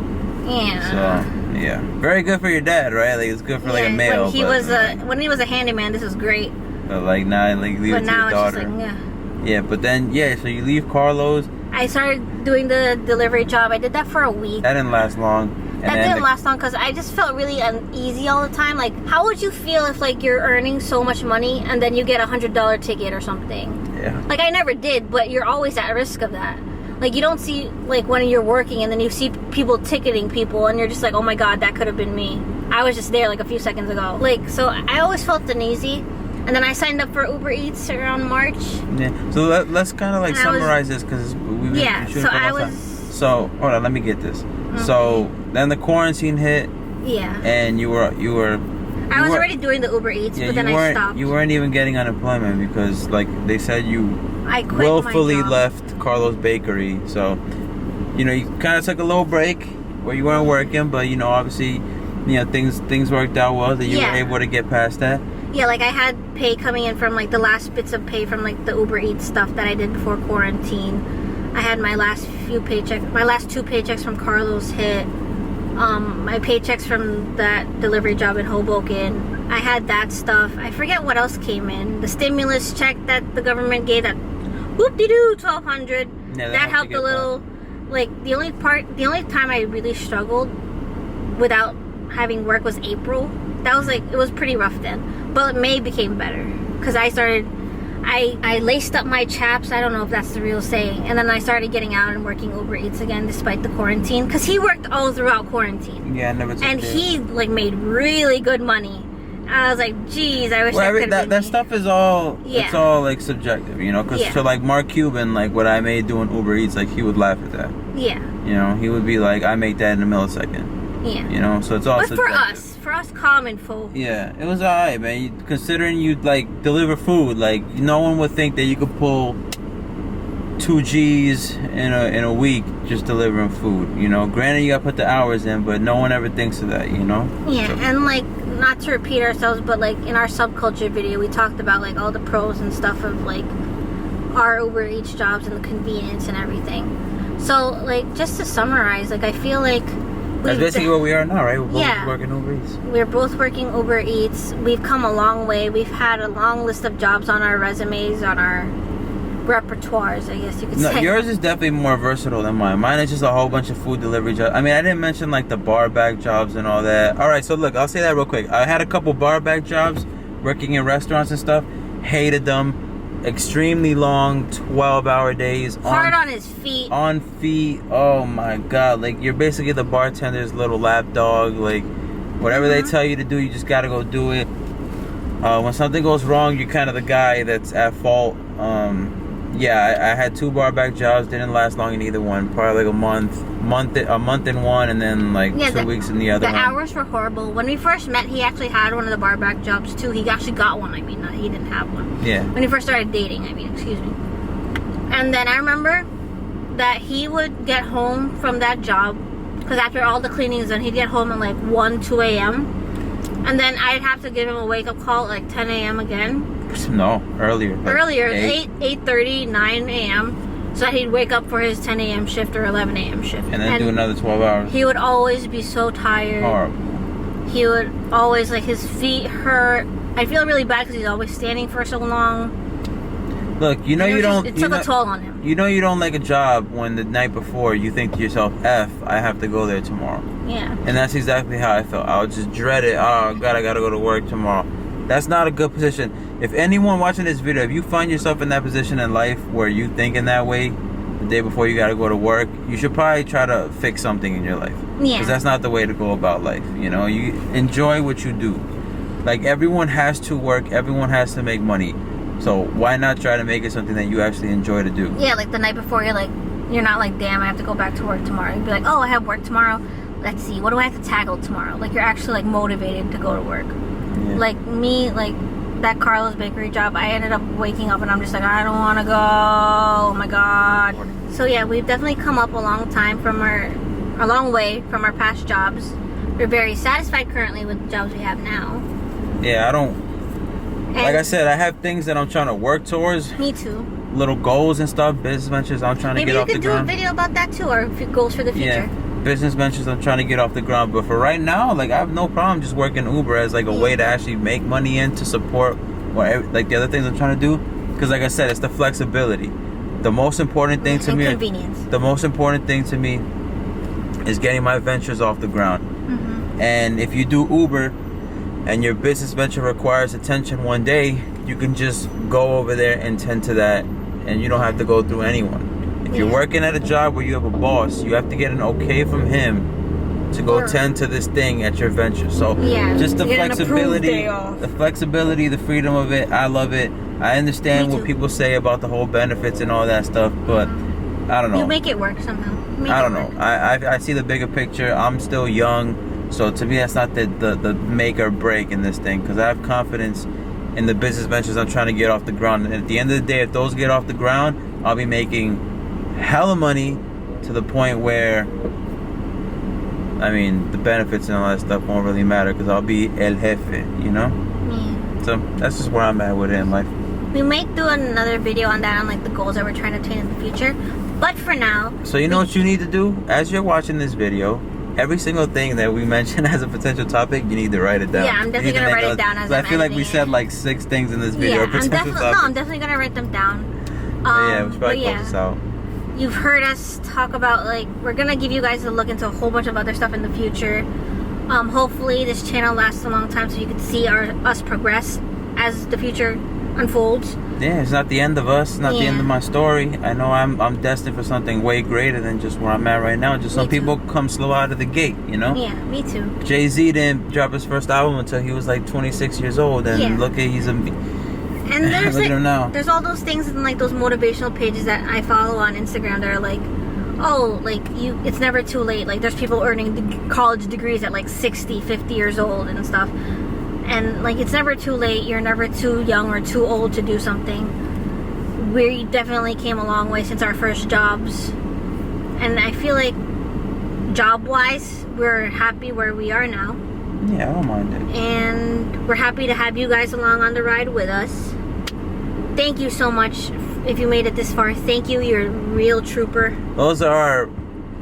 Yeah. So yeah, very good for your dad, right? Like it's good for like a male. When he was a handyman, this was great. But like now, like leave it to your daughter. It's just like, yeah, but then so you leave Carlos. I started doing the delivery job. I did that for a week. That didn't last long. That didn't last long because I just felt really uneasy all the time. Like, how would you feel if like you're earning so much money and then you get $100 ticket or something? Yeah. Like I never did, but you're always at risk of that. Like you don't see like when you're working and then you see people ticketing people and you're just like, oh my god, that could have been me. I was just there like a few seconds ago. Like so, I always felt uneasy. And then I signed up for Uber Eats around March. Yeah. So let's kind of like summarize this because we've been shooting for a long time. So hold on, let me get this. Mm-hmm. So then the quarantine hit. Yeah. And you were. I was already doing the Uber Eats, but then I stopped. You weren't even getting unemployment because like they said you willfully left Carlos Bakery. So you kind of took a little break where you weren't working, but obviously things worked out well that you were able to get past that. Yeah, like I had pay coming in from like the last bits of pay from like the Uber Eats stuff that I did before quarantine. I had my last two paychecks from Carlos hit. My paychecks from that delivery job in Hoboken. I had that stuff. I forget what else came in. The stimulus check that the government gave, that whoop-de-doo, $1,200. Yeah, that helped a little. Like the only time I really struggled without having work was April. That was like, it was pretty rough then. But May became better because I laced up my chaps. I don't know if that's the real saying. And then I started getting out and working Uber Eats again despite the quarantine because he worked all throughout quarantine. Yeah, I never took and he like made really good money. And I was like, geez, I wish I could. That stuff is all it's all like subjective, because to like Mark Cuban, like what I made doing Uber Eats, like he would laugh at that. Yeah. He would be like, I make that in a millisecond. Yeah. So it's all but subjective. for us common folk. Yeah, it was alright, man. Considering you like deliver food, like no one would think that you could pull 2 G's in a week just delivering food. Granted you gotta put the hours in, but no one ever thinks of that. Yeah, so. And like not to repeat ourselves, but like in our subculture video, we talked about like all the pros and stuff of like our Uber Eats jobs and the convenience and everything. So like just to summarize, like I feel like. That's basically what we are now, right? We're both working Uber Eats. We're both working Uber Eats. We've come a long way. We've had a long list of jobs on our resumes, on our repertoires, I guess you could say. No, yours is definitely more versatile than mine. Mine is just a whole bunch of food delivery jobs. I mean, I didn't mention like the bar back jobs and all that. All right, so look, I'll say that real quick. I had a couple bar back jobs, working in restaurants and stuff, hated them. Extremely long 12-hour days. Hard on his feet. On feet. Oh my god. Like, you're basically the bartender's little lap dog. Like, whatever they tell you to do, you just gotta go do it. When something goes wrong, you're kind of the guy that's at fault. Yeah, I had 2 bar back jobs, didn't last long in either one. Probably like a month in one, and then like 2 weeks in the other one. The hours were horrible. When we first met, he actually had one of the bar back jobs too. He actually got one. I mean, he didn't have one. Yeah. When he first started dating, excuse me. And then I remember that he would get home from that job, because after all the cleaning is done, he'd get home at like 1, 2 a.m. And then I'd have to give him a wake-up call at like 10 a.m. again. No, earlier. Like earlier, 8:30, 9 a.m. So that he'd wake up for his 10 a.m. shift or 11 a.m. shift. And then do another 12 hours. He would always be so tired. Horrible. He would always, like, his feet hurt. I feel really bad because he's always standing for so long. Look, you know you don't... It took a toll on him. You know you don't like a job when the night before you think to yourself, F, I have to go there tomorrow. Yeah. And that's exactly how I felt. I would just dread it. Oh, God, I got to go to work tomorrow. That's not a good position. If anyone watching this video, if you find yourself in that position in life where you think in that way the day before you got to go to work, you should probably try to fix something in your life. Yeah. Because that's not the way to go about life. You know, you enjoy what you do. Like, everyone has to work. Everyone has to make money. So why not try to make it something that you actually enjoy to do? Yeah, like the night before, you're not like, damn, I have to go back to work tomorrow. You'd be like, oh, I have work tomorrow. Let's see, what do I have to tackle tomorrow? Like, you're actually like motivated to go to work. Yeah. Like me, like that Carlos Bakery job, I ended up waking up and I'm just like, I don't want to go. Oh my god. So yeah, we've definitely come up a long way from our past jobs. We're very satisfied currently with the jobs we have now. Yeah, like I said, I have things that I'm trying to work towards. Me too. Little goals and stuff, business ventures I'm trying to get off the ground. Maybe you could do a video about that too, or goals for the future. Yeah, business ventures I'm trying to get off the ground. But for right now, like, I have no problem just working Uber as like a way to actually make money in to support like the other things I'm trying to do. Because like I said, it's the flexibility. The most important thing to me, convenience. The most important thing to me is getting my ventures off the ground. Mm-hmm. And if you do Uber and your business venture requires attention one day, you can just go over there and tend to that, and you don't have to go through anyone. If you're working at a job where you have a boss, you have to get an okay from him to go tend to this thing at your venture. So just the flexibility, the freedom of it, I love it. I understand what people say about the whole benefits and all that stuff, but I don't know. You make it work somehow. I don't know. I see the bigger picture. I'm still young. So to me, that's not the make or break in this thing, because I have confidence in the business ventures I'm trying to get off the ground. And at the end of the day, if those get off the ground, I'll be making hella money to the point where, I mean, the benefits and all that stuff won't really matter, because I'll be el jefe, you know? Yeah. So that's just where I'm at with it in life. We might do another video on that, on like the goals that we're trying to attain in the future. But for now... So you know what you need to do? As you're watching this video, every single thing that we mention as a potential topic, you need to write it down. Yeah, I'm definitely going to write it down as I'm I feel like we said like 6 things in this video. Yeah, I'm definitely going to write them down. Yeah, we should probably close this out. You've heard us talk about, like, we're going to give you guys a look into a whole bunch of other stuff in the future. Hopefully this channel lasts a long time so you can see us progress as the future unfolds. Yeah, it's not the end of us. It's not the end of my story. I know I'm destined for something way greater than just where I'm at right now. Just some people come slow out of the gate, you know? Yeah, me too. Jay-Z didn't drop his first album until he was like 26 years old. And look at, and there's look at him now. There's all those things in like those motivational pages that I follow on Instagram that are like, oh, like it's never too late. Like there's people earning college degrees at like 60, 50 years old and stuff. And like it's never too late. You're never too young or too old to do something. We definitely came a long way since our first jobs. And I feel like job-wise, we're happy where we are now. Yeah, I don't mind it. And we're happy to have you guys along on the ride with us. Thank you so much if you made it this far. Thank you, you're a real trooper. Those are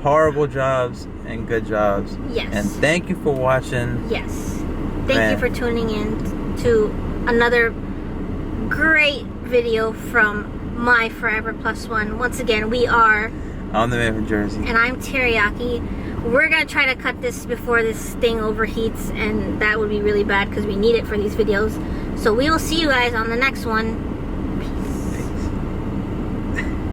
horrible jobs and good jobs. Yes. And thank you for watching. Yes. Thank you for tuning in to another great video from my Forever Plus One. Once again, we are... I'm the man from Jersey. And I'm Teriyaki. We're going to try to cut this before this thing overheats, and that would be really bad because we need it for these videos. So we will see you guys on the next one.